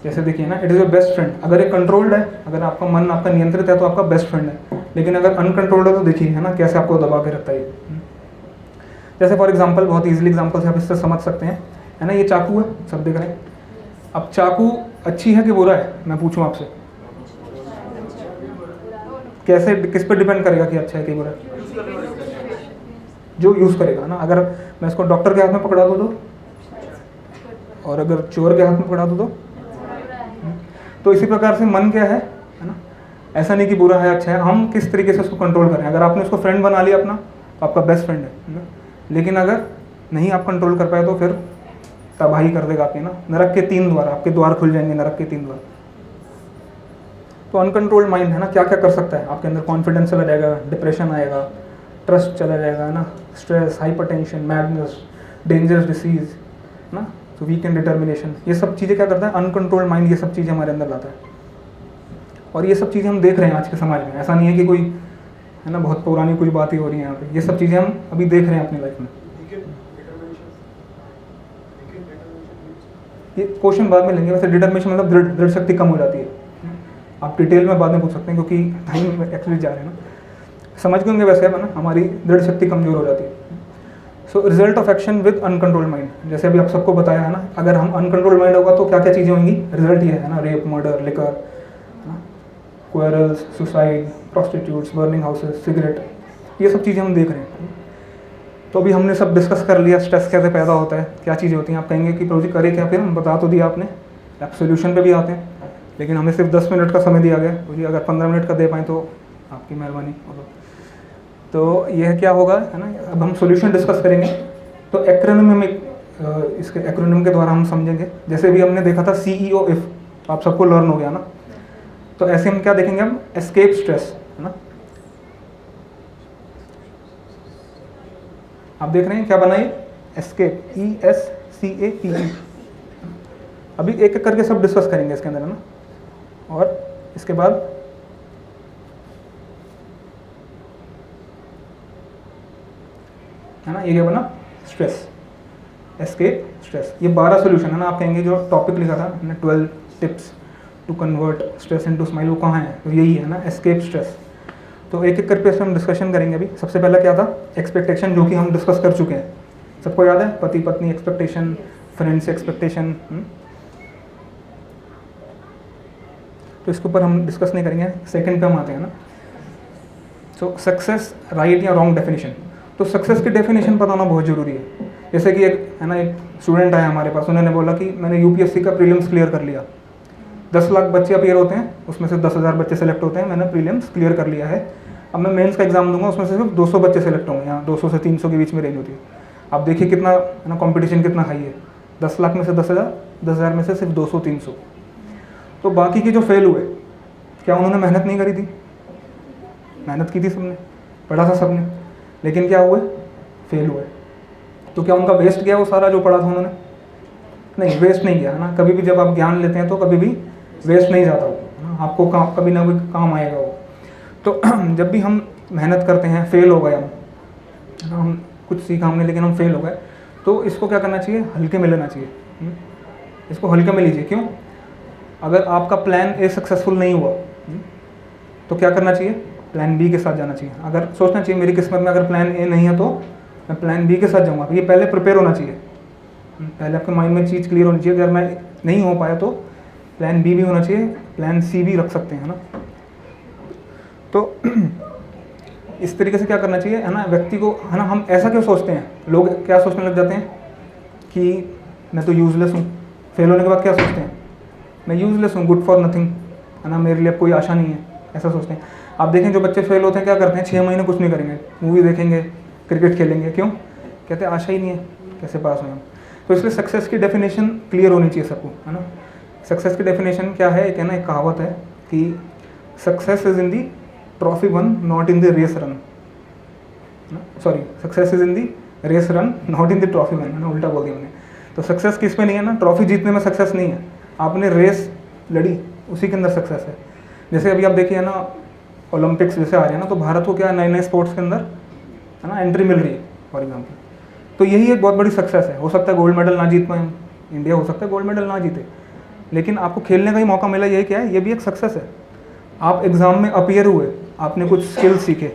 जैसे देखिए ना, it is your best friend. अगर एक कंट्रोल्ड है, अगर आपका मन आपका नियंत्रित है, तो आपका बेस्ट फ्रेंड है। लेकिन अगर अनकंट्रोल्ड है तो देखिए, है ना, कैसे आपको दबा के रखता है। जैसे फॉर एग्जांपल, बहुत इजीली एग्जांपल से आप इससे समझ सकते हैं, है ना, ये चाकू है, सब देख रहे हैं। अब चाकू अच्छी है कि बुरा है, मैं पूछूं आपसे, कैसे, किस पे डिपेंड करेगा कि अच्छा है कि बुरा है, जो यूज़ करेगा ना। अगर मैं इसको डॉक्टर के हाथ में पकड़ा दूँ तो, और अगर चोर के हाथ में पकड़ा दूँ तो इसी प्रकार से मन क्या है ना, ऐसा नहीं कि बुरा है अच्छा है, हम किस तरीके से उसको कंट्रोल करें। अगर आपने उसको फ्रेंड बना लिया अपना, तो आपका बेस्ट फ्रेंड है ना। लेकिन अगर नहीं आप कंट्रोल कर पाए तो फिर तबाही कर देगा आपकी ना। नरक के 3 द्वार, आपके द्वार खुल जाएंगे, नरक के 3 द्वार। तो अनकंट्रोल्ड माइंड है ना, क्या क्या कर सकता है, आपके अंदर कॉन्फिडेंस चला जाएगा, डिप्रेशन आएगा, ट्रस्ट चला जाएगा ना, stress, hypertension, madness, dangerous disease ना, तो वीक एंड डिटर्मिनेशन, ये सब चीज़ें क्या करता है, अनकंट्रोल्ड माइंड ये सब चीज़ें हमारे अंदर लाता है। और ये सब चीज़ें हम देख रहे हैं आज के समाज में, ऐसा नहीं है कि कोई, है ना, बहुत पुरानी कुछ बात ही हो रही है यहाँ पे, ये सब चीज़ें हम अभी देख रहे हैं अपनी लाइफ में। ये क्वेश्चन बाद में लेंगे। वैसे डिटर्मिनेशन मतलब दृढ़ शक्ति कम हो जाती है, आप डिटेल में बाद में पूछ सकते हैं क्योंकि टाइम एक्चुअली जा रहे हैं ना। समझ के होंगे वैसे, है ना, हमारी दृढ़ शक्ति कमज़ोर हो जाती है। So result of action with uncontrolled mind, जैसे अभी आप सबको बताया है ना, अगर हम अनकंट्रोल्ड माइंड होगा तो क्या क्या चीज़ें होंगी, रिजल्ट ये है ना, rape, murder, liquor, quarrels, suicide, prostitutes, burning houses, cigarette, ये सब चीज़ें हम देख रहे हैं। तो अभी हमने सब डिस्कस कर लिया, स्ट्रेस कैसे पैदा होता है, क्या चीज़ें होती हैं। आप कहेंगे कि प्रोजेक्ट करे क्या, फिर हम बता तो दिया आपने, आप सोल्यूशन पे भी आते हैं, लेकिन हमें सिर्फ 10 मिनट का समय दिया गया, तो जी अगर 15 मिनट का दे पाएँ तो आपकी मेहरबानी होगा। तो यह क्या होगा, है ना, अब हम सॉल्यूशन डिस्कस करेंगे। तो एक्रोनिम में इसके एक्रोनिम के द्वारा हम समझेंगे, जैसे भी हमने देखा था CEO इफ, आप सबको लर्न हो गया ना। तो ऐसे हम क्या देखेंगे, हम एस्केप स्ट्रेस, है ना, आप देख रहे हैं क्या बनाइए, एस्केप, ESCAPE। अभी एक एक करके सब डिस्कस करेंगे इसके अंदर, है ना। और इसके बाद है ना, ये क्या बना, स्ट्रेस, एस्केप स्ट्रेस। ये 12 सोल्यूशन है ना, आप कहेंगे जो टॉपिक लिखा था हमने 12 tips to convert stress into smile, वो कहाँ है, तो यही है ना, एस्केप स्ट्रेस। तो एक एक करके हम डिस्कशन करेंगे। अभी सबसे पहला क्या था, एक्सपेक्टेशन, जो कि हम डिस्कस कर चुके हैं, सबको याद है, पति पत्नी एक्सपेक्टेशन, फ्रेंड्स एक्सपेक्टेशन। तो इसके ऊपर हम डिस्कस नहीं करेंगे, सेकंड पे हम आते हैं ना। सो सक्सेस, राइट या रॉन्ग डेफिनेशन। तो सक्सेस की डेफिनेशन बताना बहुत ज़रूरी है। जैसे कि एक है ना, एक स्टूडेंट आया हमारे पास, उन्होंने बोला कि मैंने UPSC का प्रीलिम्स क्लियर कर लिया, 10 लाख बच्चे अपीयर होते हैं, उसमें से 10,000 बच्चे सेलेक्ट होते हैं, मैंने प्रीलिम्स क्लियर कर लिया है, अब मैं मेंस का एग्जाम दूंगा, उसमें से सिर्फ 200 बच्चे सेलेक्ट होंगे, यहाँ 200 से 300 के बीच में रेंज होती है। आप देखिए कितना है ना, कंपटीशन कितना हाई है, 10 लाख में से 10,000, 10,000 में से सिर्फ 200-300। तो बाकी के जो फेल हुए, क्या उन्होंने मेहनत नहीं करी थी, मेहनत की थी सबने, पढ़ा था सबने, लेकिन क्या हुए, फेल हुए। तो क्या उनका वेस्ट गया वो सारा जो पढ़ा था उन्होंने, नहीं, वेस्ट नहीं गया, है ना। कभी भी जब आप ज्ञान लेते हैं तो कभी भी वेस्ट नहीं जाता वो, आपको कभी ना कोई काम आएगा वो। तो जब भी हम मेहनत करते हैं, फेल हो गए हम कुछ सीखा हमने लेकिन हम फेल हो गए, तो इसको क्या करना चाहिए, हल्के में लेना चाहिए, इसको हल्के में लीजिए। क्यों, अगर आपका प्लान ए सक्सेसफुल नहीं हुआ तो क्या करना चाहिए, प्लान बी के साथ जाना चाहिए। अगर सोचना चाहिए मेरी किस्मत में अगर प्लान ए नहीं है तो मैं प्लान बी के साथ जाऊँगा। ये पहले प्रिपेयर होना चाहिए, पहले आपके माइंड में चीज़ क्लियर होनी चाहिए, अगर मैं नहीं हो पाया तो प्लान बी भी होना चाहिए, प्लान सी भी रख सकते हैं, है ना। तो इस तरीके से क्या करना चाहिए, है ना, व्यक्ति को, है ना। हम ऐसा क्यों सोचते हैं, लोग क्या सोचने लग जाते हैं कि मैं तो यूज़लेस हूँ, फेल होने के बाद क्या सोचते हैं, मैं यूज़लेस हूँ, गुड फॉर नथिंग, है ना, मेरे लिए अब कोई आशा नहीं है, ऐसा सोचते हैं। आप देखें जो बच्चे फेल होते हैं क्या करते हैं, 6 महीने कुछ नहीं करेंगे, मूवी देखेंगे, क्रिकेट खेलेंगे, क्यों, कहते हैं आशा ही नहीं है, कैसे पास हों हम। तो इसलिए सक्सेस की डेफिनेशन क्लियर होनी चाहिए सबको, है ना। सक्सेस की डेफिनेशन क्या है, एक है ना, एक कहावत है कि success is in the trophy won, not in the race run, sorry, success is in the race run, not in the trophy won, है ना, उल्टा बोल दिया मैंने। तो सक्सेस किस में नहीं है ना, ट्रॉफी जीतने में सक्सेस नहीं है, आपने रेस लड़ी उसी के अंदर सक्सेस है। जैसे अभी आप देखिए ना, ओलंपिक्स जैसे आ रहे हैं ना, तो भारत को क्या नए नए स्पोर्ट्स के अंदर, है ना, एंट्री मिल रही है फॉर एग्जाम्पल। तो यही एक बहुत बड़ी सक्सेस है। हो सकता है गोल्ड मेडल ना जीत पाए, इंडिया हो सकता है गोल्ड मेडल ना जीते, लेकिन आपको खेलने का ही मौका मिला, ये क्या है, ये भी एक सक्सेस है। आप एग्ज़ाम में अपीयर हुए, आपने कुछ स्किल्स सीखे,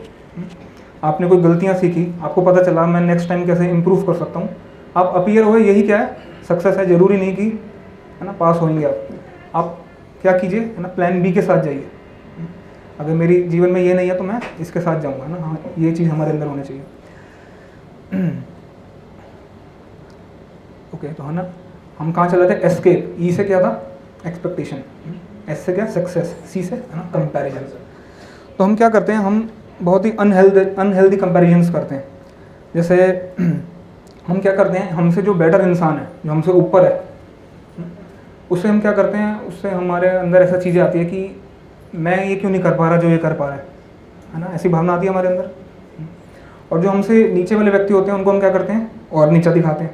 आपने कोई गलतियाँ सीखी, आपको पता चला मैं नेक्स्ट टाइम कैसे इंप्रूव कर सकता हूँ, आप अपीयर हुए, यही क्या है, सक्सेस है। ज़रूरी नहीं कि, है ना, पास होंगे आप क्या कीजिए, है ना, प्लान बी के साथ जाइए। अगर मेरी जीवन में ये नहीं है तो मैं इसके साथ जाऊँगा ना, हाँ, ये चीज़ हमारे अंदर होनी चाहिए। ओके, तो है ना, हम कहाँ चले थे, एस्केप, ई से क्या था, एक्सपेक्टेशन, एस से क्या, सक्सेस, सी से, है ना, कंपैरिजन। तो हम क्या करते हैं, हम बहुत ही अनहेल्दी कंपैरिजन्स करते हैं। जैसे हम क्या करते हैं, हमसे जो बेटर इंसान है, जो हमसे ऊपर है, उससे हम क्या करते हैं, उससे हमारे अंदर ऐसा चीज़ें आती है कि मैं ये क्यों नहीं कर पा रहा जो ये कर पा रहा है ना, ऐसी भावना आती है हमारे अंदर। और जो हमसे नीचे वाले व्यक्ति होते हैं उनको हम क्या करते हैं, और नीचा दिखाते हैं।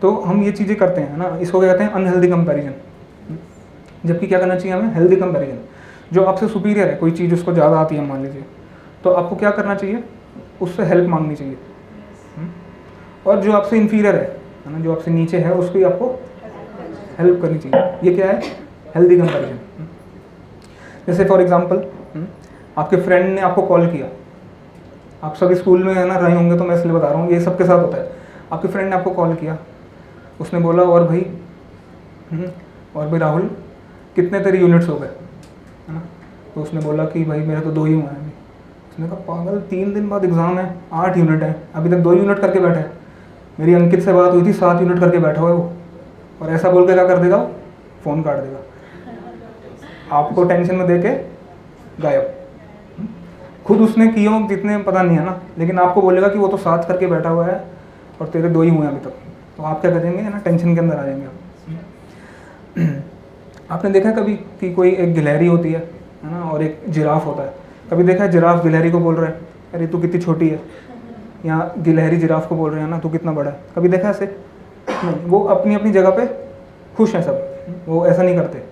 तो हम ये चीज़ें करते हैं ना, इसको क्या कहते हैं, अनहेल्दी कंपैरिजन। जबकि क्या करना चाहिए हमें, हेल्दी कंपैरिजन। जो आपसे सुपीरियर है, कोई चीज़ उसको ज़्यादा आती है मान लीजिए, तो आपको क्या करना चाहिए, उससे हेल्प मांगनी चाहिए। और जो आपसे इन्फीरियर है ना, जो आपसे नीचे है, उसकी आपको हेल्प करनी चाहिए। ये क्या है, हेल्दी कंपैरिजन। जैसे फॉर एग्जांपल आपके फ्रेंड ने आपको कॉल किया, आप सभी स्कूल में है ना रहे होंगे तो मैं इसलिए बता रहा हूँ, ये सबके साथ होता है। आपके फ्रेंड ने आपको कॉल किया, उसने बोला और भाई राहुल कितने तेरे यूनिट्स हो गए, है ना? तो उसने बोला कि भाई मेरे तो 2 ही हुए हैं अभी। उसने कहा पागल, 3 दिन बाद एग्ज़ाम है, 8 यूनिट है, अभी तक 2 यूनिट करके बैठा है। मेरी अंकित से बात हुई थी, 7 यूनिट करके बैठा हुआ है वो। और ऐसा बोल के क्या कर देगा, फ़ोन काट देगा, आपको टेंशन में दे के गायब। खुद उसने किए हो जितने पता नहीं है ना, लेकिन आपको बोलेगा कि वो तो 7 करके बैठा हुआ है और तेरे 2 ही हुए हैं अभी तक। तो आप क्या करेंगे ना, टेंशन के अंदर आ जाएंगे आप। आपने देखा कभी कि कोई एक गिलहरी होती है ना, और एक जिराफ होता है। कभी देखा है जिराफ गिलहरी को बोल रहा है अरे तू कितनी छोटी है, या गिलहरी जिराफ को बोल रहे हैं ना तू कितना बड़ा है? कभी देखा ऐसे? नहीं, वो अपनी अपनी जगह पे खुश हैं सब, वो ऐसा नहीं करते।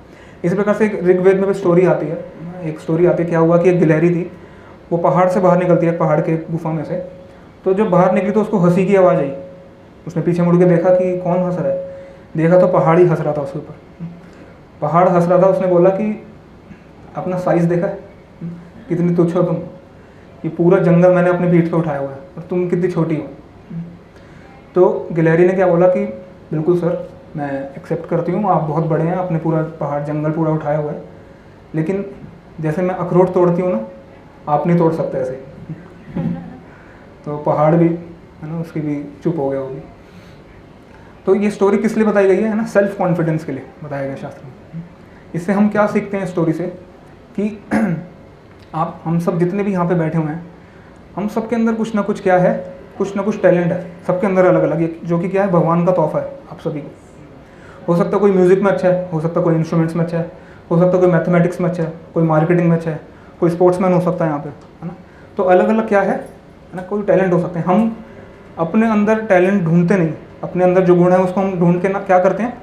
इस प्रकार से एक ऋग्वेद में भी स्टोरी आती है, एक स्टोरी आती है, क्या हुआ कि एक गिलहरी थी, वो पहाड़ से बाहर निकलती है, पहाड़ के गुफा में से। तो जब बाहर निकली तो उसको हंसी की आवाज़ आई। उसने पीछे मुड़ के देखा कि कौन हंस रहा है, देखा तो पहाड़ ही हंस रहा था उसके ऊपर। पहाड़ हंस रहा था। उसने बोला कि अपना साइज़ देखा है, कितनी तुच्छ हो तुम, ये पूरा जंगल मैंने अपने पीठ पे उठाया हुआ है और तुम कितनी छोटी हो। तो गिलहरी ने क्या बोला कि बिल्कुल सर, मैं एक्सेप्ट करती हूँ, आप बहुत बड़े हैं, आपने पूरा पहाड़ जंगल पूरा उठाया हुआ है, लेकिन जैसे मैं अखरोट तोड़ती हूँ ना, आप नहीं तोड़ सकते ऐसे। तो पहाड़ भी है ना, उसकी भी चुप हो गया होगी। तो ये स्टोरी किस लिए बताई गई है ना, सेल्फ कॉन्फिडेंस के लिए बताया गया शास्त्र में। इससे हम क्या सीखते हैं स्टोरी से कि हम सब जितने भी यहाँ पे बैठे हुए हैं, हम सब के अंदर कुछ ना कुछ क्या है, कुछ ना कुछ टैलेंट है सबके अंदर अलग अलग, जो कि क्या है, भगवान का तोहफा है आप सभी को। हो सकता है कोई म्यूज़िक में अच्छा है, हो सकता है कोई इंस्ट्रूमेंट्स में अच्छा है, हो सकता है कोई मैथमेटिक्स में अच्छा है, कोई मार्केटिंग में अच्छा है, कोई स्पोर्ट्समैन हो सकता है यहाँ पे, है ना। तो अलग अलग क्या है ना, कोई टैलेंट हो सकते हैं। हम अपने अंदर टैलेंट ढूंढते नहीं, अपने अंदर जो गुण है उसको हम ढूंढ के ना क्या करते हैं,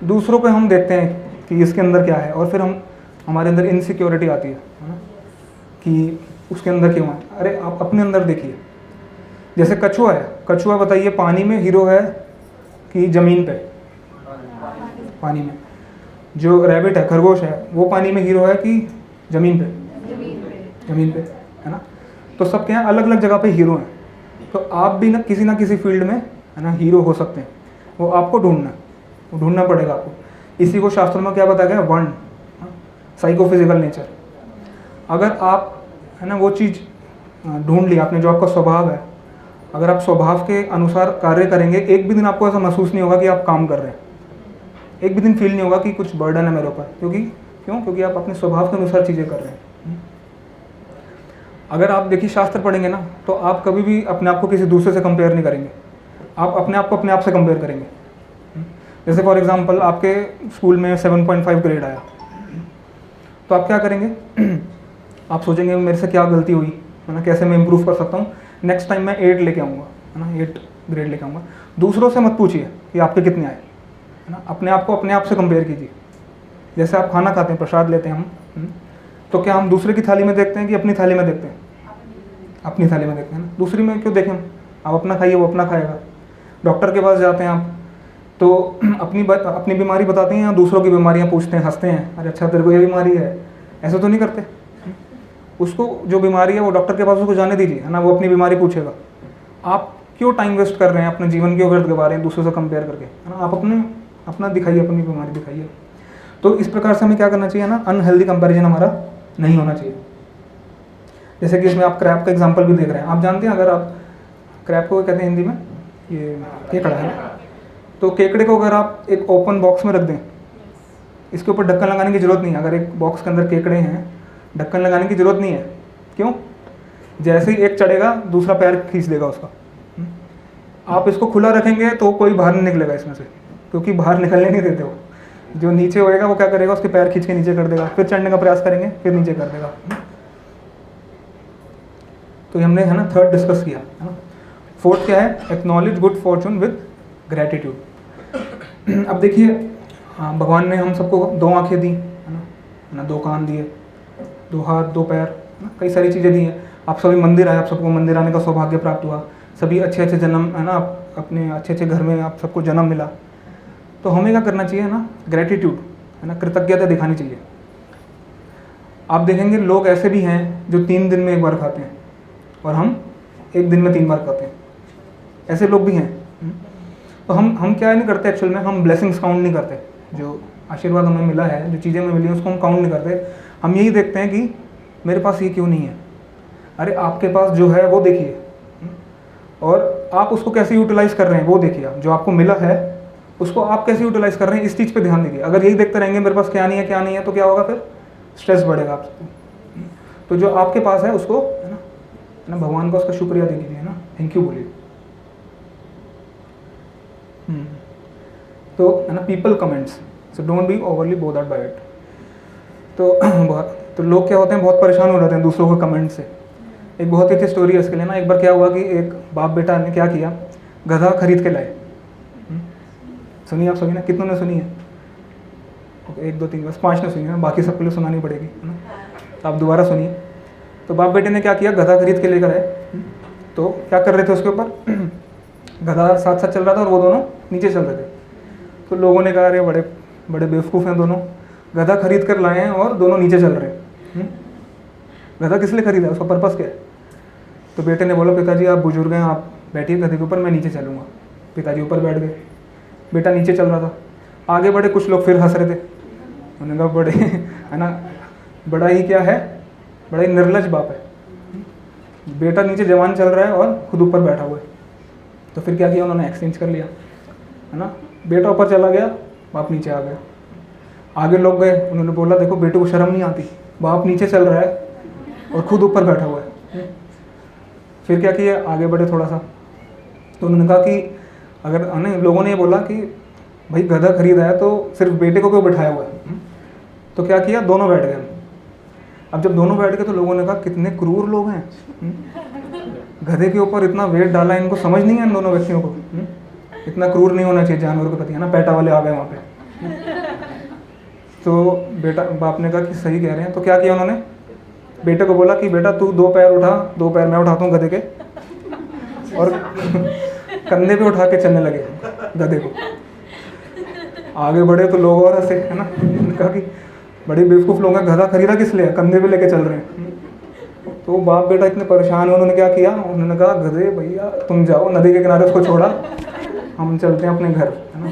दूसरों पे हम देखते हैं कि इसके अंदर क्या है, और फिर हमारे अंदर इनसिक्योरिटी आती है ना, कि उसके अंदर क्यों है। अरे आप अपने अंदर देखिए, जैसे कछुआ है, कछुआ बताइए पानी में हीरो है कि ज़मीन पे? पानी में। जो रैबिट है, खरगोश है, वो पानी में हीरो है कि ज़मीन पे? ज़मीन पे, है ना। तो सब क्या है, अलग अलग जगह पे हीरो हैं। तो आप भी ना किसी फील्ड में है ना हीरो हो सकते हैं, वो आपको ढूंढना पड़ेगा आपको। इसी को शास्त्रों में क्या बताया गया, वर्ण, साइकोफिजिकल नेचर। अगर आप है ना वो चीज़ ढूंढ ली आपने, जो आपका स्वभाव है, अगर आप स्वभाव के अनुसार कार्य करेंगे, एक भी दिन आपको ऐसा महसूस नहीं होगा कि आप काम कर रहे हैं, एक भी दिन फील नहीं होगा कि कुछ बर्डन है मेरे ऊपर, क्योंकि आप अपने स्वभाव के अनुसार चीज़ें कर रहे हैं। अगर आप देखिए शास्त्र पढ़ेंगे ना, तो आप कभी भी अपने आप को किसी दूसरे से कंपेयर नहीं करेंगे, आप अपने आप को अपने आप से कंपेयर करेंगे। जैसे फॉर एग्जांपल आपके स्कूल में 7.5 ग्रेड आया, तो आप क्या करेंगे, आप सोचेंगे मेरे से क्या गलती हुई है ना, कैसे मैं इम्प्रूव कर सकता हूँ, नेक्स्ट टाइम मैं 8 लेके आऊँगा, है ना, 8 ग्रेड लेके आऊँगा। दूसरों से मत पूछिए कि आपके कितने आए, है ना, अपने आप को अपने आप से कंपेयर कीजिए। जैसे आप खाना खाते हैं, प्रसाद लेते हैं हम, तो क्या हम दूसरे की थाली में देखते हैं कि अपनी थाली में देखते हैं? अपनी थाली में देखते हैं ना, दूसरी में क्यों देखें हम? आप अपना खाइए, वो अपना खाएगा। डॉक्टर के पास जाते हैं आप, तो अपनी बीमारी बताते हैं या दूसरों की बीमारियां पूछते हैं, हंसते हैं, अरे अच्छा तेरे को ये बीमारी है, ऐसा तो नहीं करते। उसको जो बीमारी है वो डॉक्टर के पास उसको जाने दीजिए, है ना, वो अपनी बीमारी पूछेगा। आप क्यों टाइम वेस्ट कर रहे हैं, अपने जीवन के व्यर्थ गवा रहे हैं दूसरों से कंपेयर करके, है ना। आप अपना दिखाइए, अपनी बीमारी दिखाइए। तो इस प्रकार से हमें क्या करना चाहिए ना, अनहेल्दी कंपैरिजन हमारा नहीं होना चाहिए। जैसे कि इसमें आप क्रैप का एग्जांपल भी देख रहे हैं। आप जानते हैं, अगर आप क्रैप को कहते हैं हिंदी में, ये केकड़ा है ना, तो केकड़े को अगर आप एक ओपन बॉक्स में रख दें, इसके ऊपर ढक्कन लगाने की ज़रूरत नहीं है। अगर एक बॉक्स के अंदर केकड़े हैं, ढक्कन लगाने की ज़रूरत नहीं है। क्यों? जैसे ही एक चढ़ेगा दूसरा पैर खींच देगा उसका। आप इसको खुला रखेंगे तो कोई बाहर नहीं निकलेगा इसमें से, क्योंकि बाहर निकलने नहीं देते हो। जो नीचे होएगा वो क्या करेगा, उसके पैर खींच के नीचे कर देगा, फिर चढ़ने का प्रयास करेंगे, फिर नीचे कर देगा। तो हमने है ना 3rd डिस्कस किया, है ना। 4th क्या है, acknowledge good Fortune with gratitude. अब देखिए, हाँ, भगवान ने हम सबको 2 आँखें दी, है ना, 2 कान दिए, 2 हाथ, 2 पैर, कई सारी चीज़ें दी हैं। आप सभी मंदिर आए, आप सबको मंदिर आने का सौभाग्य प्राप्त हुआ, सभी अच्छे जन्म, है ना, अपने अच्छे घर में आप सबको जन्म मिला। तो हमें क्या करना चाहिए ना, ग्रेटिट्यूड, है ना, कृतज्ञता दिखानी चाहिए। आप देखेंगे लोग ऐसे भी हैं जो 3 दिन में 1 बार खाते हैं और हम 1 दिन में 3 बार खाते हैं, ऐसे लोग भी हैं। तो हम क्या नहीं करते एक्चुअल में, हम ब्लेसिंग्स काउंट नहीं करते, जो आशीर्वाद हमें मिला है, जो चीज़ें हमें मिली हैं उसको हम काउंट नहीं करते। हम यही देखते हैं कि मेरे पास ये क्यों नहीं है। अरे आपके पास जो है वो देखिए, और आप उसको कैसे यूटिलाइज़ कर रहे हैं वो देखिए। आप जो आपको मिला है उसको आप कैसे यूटिलाइज़ कर रहे हैं, इस चीज़ पे ध्यान दीजिए। अगर यही देखते रहेंगे मेरे पास क्या नहीं है तो क्या होगा, फिर स्ट्रेस बढ़ेगा आपको। तो जो आपके पास है उसको है ना भगवान को उसका शुक्रिया दे दीजिए, है ना, थैंक यू बोलिए। तो है ना people comments, so don't be overly bothered by it. तो लोग क्या होते हैं, बहुत परेशान हो जाते हैं दूसरों के कमेंट से। एक बहुत ही अच्छी स्टोरी है इसके लिए ना। एक बार क्या हुआ कि एक बाप बेटा ने क्या किया, गधा खरीद के लाए। सुनिए आप सभी ना, कितनों ने सुनी है? 1 2 3 बस 5 ने सुनी है, बाकी सबके लिए सुनानी पड़ेगी, है ना। तो आप दोबारा सुनिए। तो बाप बेटे ने क्या किया, गधा खरीद के लेकर आए। तो क्या कर रहे थे उसके ऊपर, गधा साथ साथ चल रहा था और वो दोनों नीचे चल रहे थे। तो लोगों ने कहा अरे बड़े बड़े बेवकूफ़ हैं दोनों, गधा खरीद कर लाए हैं और दोनों नीचे चल रहे हैं। गधा किस लिए खरीदा है, उसका पर्पज़ क्या है? तो बेटे ने बोला पिताजी आप बुजुर्ग हैं, आप बैठिए गधे के ऊपर, मैं नीचे चलूँगा। पिताजी ऊपर बैठ गए, बेटा नीचे चल रहा था। आगे बढ़े, कुछ लोग फिर हंस रहे थे। उन्होंने कहा बड़े है ना, बड़ा ही क्या है, बड़ा ही निर्लज बाप है, बेटा नीचे जवान चल रहा है और खुद ऊपर बैठा हुआ है। तो फिर क्या किया, उन्होंने एक्सचेंज कर लिया, है ना। बेटा ऊपर चला गया, बाप नीचे आ गया। आगे लोग गए, उन्होंने बोला देखो बेटे को शर्म नहीं आती, बाप नीचे चल रहा है और खुद ऊपर बैठा हुआ है। फिर क्या किया, आगे बढ़े थोड़ा सा, तो उन्होंने कहा कि अगर लोगों ने ये बोला कि भाई गधा खरीदा है तो सिर्फ बेटे को क्यों बैठाया हुआ है। तो क्या किया, दोनों बैठ गए। अब जब दोनों बैठ गए तो लोगों ने कहा कितने क्रूर लोग हैं, गधे के ऊपर इतना वेट डाला, इनको समझ नहीं है इन दोनों व्यक्तियों को, इतना क्रूर नहीं होना चाहिए जानवर के प्रति, है ना। पैटा वाले आ गए वहाँ पे। तो बेटा बाप ने कहा कि सही कह रहे हैं। तो क्या किया उन्होंने, बेटे को बोला कि बेटा तू 2 पैर उठा, 2 पैर मैं उठाता हूँ गधे के, और कंधे पे उठा के चलने लगे गधे को। आगे बढ़े तो लोग और हंसे, है ना। उन्होंने कहा कि बड़े बेवकूफ़ लोग हैं, गधा खरीदा किस लिए, कंधे पे लेके चल रहे हैं। तो बाप बेटा इतने परेशान है, उन्होंने क्या किया, उन्होंने कहा गधे भैया तुम जाओ नदी के किनारे, उसको छोड़ा, हम चलते हैं अपने घर, है ना।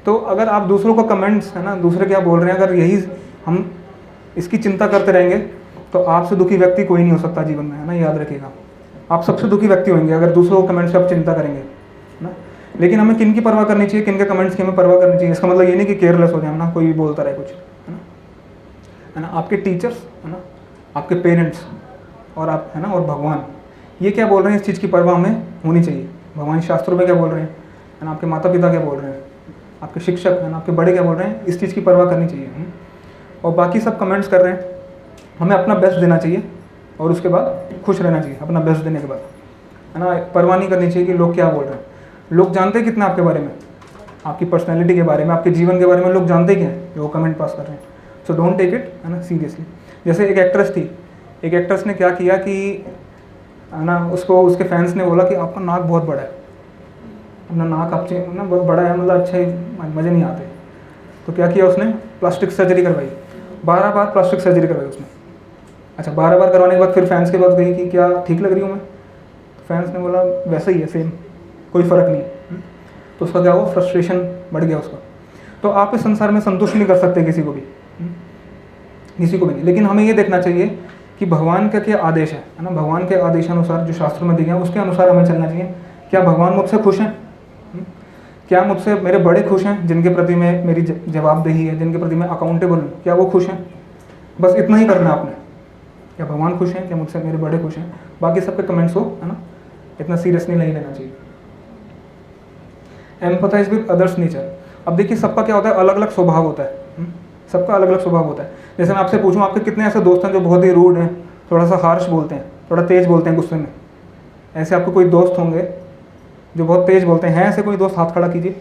तो अगर आप दूसरों को कमेंट्स, है ना, दूसरे क्या बोल रहे हैं, अगर यही हम इसकी चिंता करते रहेंगे तो आपसे दुखी व्यक्ति कोई नहीं हो सकता जीवन में, है ना, याद रखिएगा। आप सबसे दुखी व्यक्ति होंगे अगर दूसरों को कमेंट्स पे आप चिंता करेंगे, है ना। लेकिन हमें किन की परवाह करनी चाहिए, किन के कमेंट्स की हमें परवाह करनी चाहिए। इसका मतलब ये नहीं कि केयरलेस हो जाए, ना कोई भी बोलता रहे कुछ, है ना। आपके टीचर्स, है ना, आपके पेरेंट्स और आप, है ना, और भगवान, ये क्या बोल रहे हैं, इस चीज़ की परवाह हमें होनी चाहिए। भगवान शास्त्रों में क्या बोल रहे हैं, है ना, आपके माता पिता क्या बोल रहे हैं, आपके शिक्षक, है ना, आपके बड़े क्या बोल रहे हैं, इस चीज़ की परवाह करनी चाहिए। और बाकी सब कमेंट्स कर रहे हैं, हमें अपना बेस्ट देना चाहिए और उसके बाद खुश रहना चाहिए अपना बेस्ट देने के बाद, है ना। परवाह नहीं करनी चाहिए कि लोग क्या बोल रहे हैं। लोग जानते कितना आपके बारे में, आपकी पर्सनैलिटी के बारे में, आपके जीवन के बारे में लोग जानते क्या हैं जो कमेंट पास कर रहे हैं। सो डोंट टेक इट, है ना, सीरियसली। जैसे एक एक्ट्रेस थी, एक एक्ट्रेस ने क्या किया कि, है ना, उसको उसके फैंस ने बोला कि आपका नाक बहुत बड़ा है, अपना नाक आपसे ना बहुत बड़ा है, मतलब अच्छा ही मज़े नहीं आते। तो क्या किया उसने, प्लास्टिक सर्जरी करवाई, 12 बार प्लास्टिक सर्जरी करवाई उसने। अच्छा 12 बार करवाने के बाद फिर फैंस के पास गई कि क्या ठीक लग रही हूँ मैं, तो फैंस ने बोला वैसा ही है, सेम, कोई फ़र्क नहीं। तो उसका क्या हुआ, फ्रस्ट्रेशन बढ़ गया उसका। तो आप इस संसार में संतुष्ट नहीं कर सकते किसी को भी, किसी को भी नहीं। लेकिन हमें ये देखना चाहिए कि भगवान का क्या आदेश है ना, भगवान के आदेशानुसार जो शास्त्रों में दिए हैं उसके अनुसार हमें चलना चाहिए। क्या भगवान मुझसे खुश हैं, क्या मुझसे मेरे बड़े खुश हैं, जिनके प्रति मैं मेरी जवाबदेही है, जिनके प्रति मैं अकाउंटेबल हूँ, क्या वो खुश हैं? बस इतना ही करना आपने। क्या भगवान खुश हैं, क्या मुझसे मेरे बड़े खुश हैं, बाकी सबके कमेंट्स हो, है ना, इतना सीरियसली नहीं लेना चाहिए। Empathize with others nature. अब देखिए सबका क्या होता है, अलग अलग स्वभाव होता है, सबका अलग अलग स्वभाव होता है। जैसे मैं आपसे पूछूं, आपके कितने ऐसे दोस्त हैं जो बहुत ही रूड हैं, थोड़ा सा हार्श बोलते हैं, थोड़ा तेज बोलते हैं गुस्से में? ऐसे आपके कोई दोस्त होंगे जो बहुत तेज बोलते हैं, ऐसे कोई दोस्त? हाथ खड़ा कीजिए।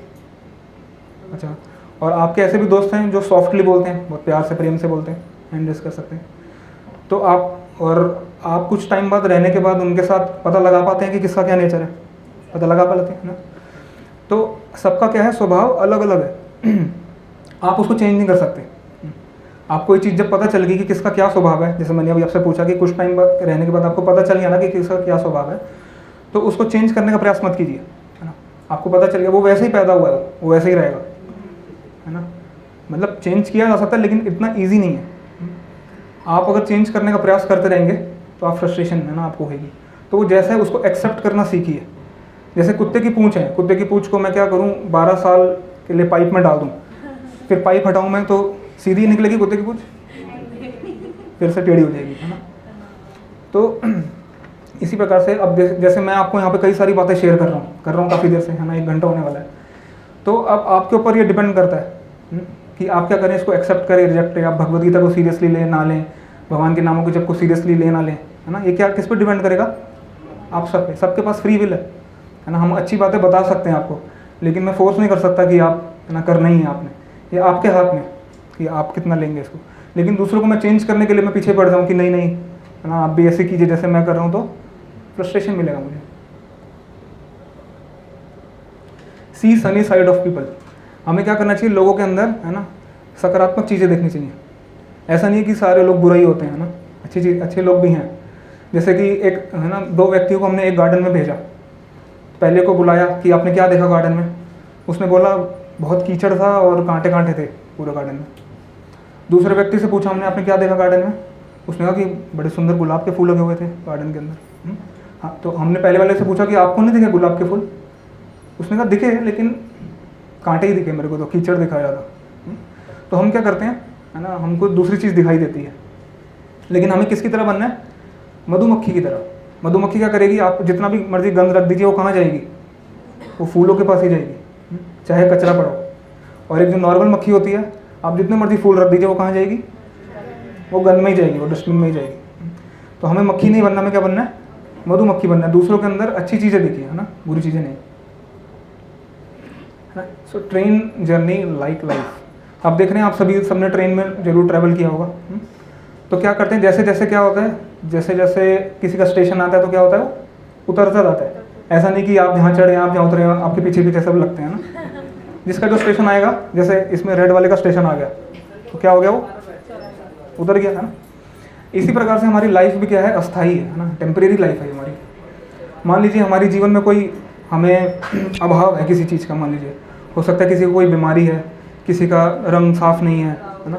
अच्छा, और आपके ऐसे भी दोस्त हैं जो सॉफ्टली बोलते हैं, बहुत प्यार से प्रेम से बोलते हैं, हैंड रेस कर सकते हैं। तो आप कुछ टाइम बाद रहने के बाद उनके साथ पता लगा पाते हैं कि किसका क्या नेचर है, पता लगा पाते हैं ना। तो सबका क्या है, स्वभाव अलग अलग है, आप उसको चेंज नहीं कर सकते। आपको ये चीज़ जब पता चल गई कि किसका क्या स्वभाव है, जैसे मैंने अभी आपसे पूछा कि कुछ टाइम रहने के बाद आपको पता चल गया ना कि किसका क्या स्वभाव है, तो उसको चेंज करने का प्रयास मत कीजिए, है ना। आपको पता चल गया वो वैसे ही पैदा हुआ है, वो वैसे ही रहेगा, है ना। मतलब चेंज किया जा सकता है लेकिन इतना ईजी नहीं है। आप अगर चेंज करने का प्रयास करते रहेंगे तो आप फ्रस्ट्रेशन है ना आपको होगी। तो वो जैसा है उसको एक्सेप्ट करना सीखिए। जैसे कुत्ते की पूँछ है, कुत्ते की पूँछ को मैं क्या करूँ, 12 साल के लिए पाइप में डाल दूँ, फिर पाइप हटाऊँ मैं तो सीधी निकलेगी कुत्ते की पूँछ, फिर से टेढ़ी हो जाएगी, है ना। तो इसी प्रकार से अब जैसे मैं आपको यहाँ पे कई सारी बातें शेयर कर रहा हूँ काफ़ी देर से, है ना, 1 घंटा होने वाला है। तो अब आपके ऊपर ये डिपेंड करता है कि आप क्या करें, इसको एक्सेप्ट करें, रिजेक्ट करें, आप भगवद गीता को सीरियसली लें ना लें, भगवान के नामों को जब को सीरियसली ले ना लें, है ना। ये क्या किस पर डिपेंड करेगा, आप सब पे। सबके पास फ्री विल है ना। हम अच्छी बातें बता सकते हैं आपको, लेकिन मैं फोर्स नहीं कर सकता कि आप, है ना, करना ही है आपने। ये आपके हाथ में कि आप कितना लेंगे इसको। लेकिन दूसरों को मैं चेंज करने के लिए मैं पीछे पड़ जाऊँ कि नहीं नहीं, है ना, आप भी ऐसे कीजिए जैसे मैं कर रहा हूँ, तो फ्रस्ट्रेशन मिलेगा मुझे। सी सनी साइड ऑफ पीपल। हमें क्या करना चाहिए, लोगों के अंदर, है ना, सकारात्मक चीज़ें देखनी चाहिए। ऐसा नहीं है कि सारे लोग बुरे ही होते हैं, है ना, अच्छे लोग भी हैं। जैसे कि एक, है ना, 2 व्यक्तियों को हमने एक गार्डन में भेजा। पहले को बुलाया कि आपने क्या देखा गार्डन में, उसने बोला बहुत कीचड़ था और कांटे कांटे थे पूरे गार्डन में। दूसरे व्यक्ति से पूछा हमने, आपने क्या देखा गार्डन में, उसने कहा कि बड़े सुंदर गुलाब के फूल लगे हुए थे गार्डन के अंदर। हाँ, तो हमने पहले वाले से पूछा कि आपको नहीं दिखे गुलाब के फूल, उसने कहा दिखे लेकिन कांटे ही दिखे मेरे को, तो कीचड़ दिखाया ज़्यादा। तो हम क्या करते हैं, है ना, हमको दूसरी चीज़ दिखाई देती है, लेकिन हमें किसकी तरह बनना है, मधुमक्खी की तरह। मधुमक्खी क्या करेगी, आप जितना भी मर्जी गंध रख दीजिए, वो कहाँ जाएगी, वो फूलों के पास ही जाएगी, चाहे कचरा पड़ो। और एक जो नॉर्मल मक्खी होती है, आप जितने मर्जी फूल रख दीजिए, वो कहाँ जाएगी, वो गंद में ही जाएगी, वो डस्टबिन में ही जाएगी। तो हमें मक्खी नहीं बनना, हमें क्या बनना है, मधुमक्खी बनना है। दूसरों के अंदर अच्छी चीज़ें देखिए, है ना, बुरी चीज़ें नहीं, है ना। So train journey like life. आप देख रहे हैं, आप सबने ट्रेन में जरूर ट्रैवल किया होगा। तो क्या करते हैं, जैसे जैसे क्या होता है, जैसे जैसे किसी का स्टेशन आता है तो क्या होता है, वो उतरता जाता है। ऐसा नहीं कि आप जहाँ चढ़े आप जहाँ उतरे, आपके पीछे पीछे सब लगते हैं ना। जिसका जो स्टेशन आएगा, जैसे इसमें रेड वाले का स्टेशन आ गया तो क्या हो गया, वो उतर गया, है ना। इसी प्रकार से हमारी लाइफ भी क्या है, अस्थाई है ना, टेम्परेरी लाइफ है हमारी। मान लीजिए हमारे जीवन में कोई हमें अभाव है किसी चीज़ का, मान लीजिए हो सकता है किसी को कोई बीमारी है, किसी का रंग साफ नहीं है ना,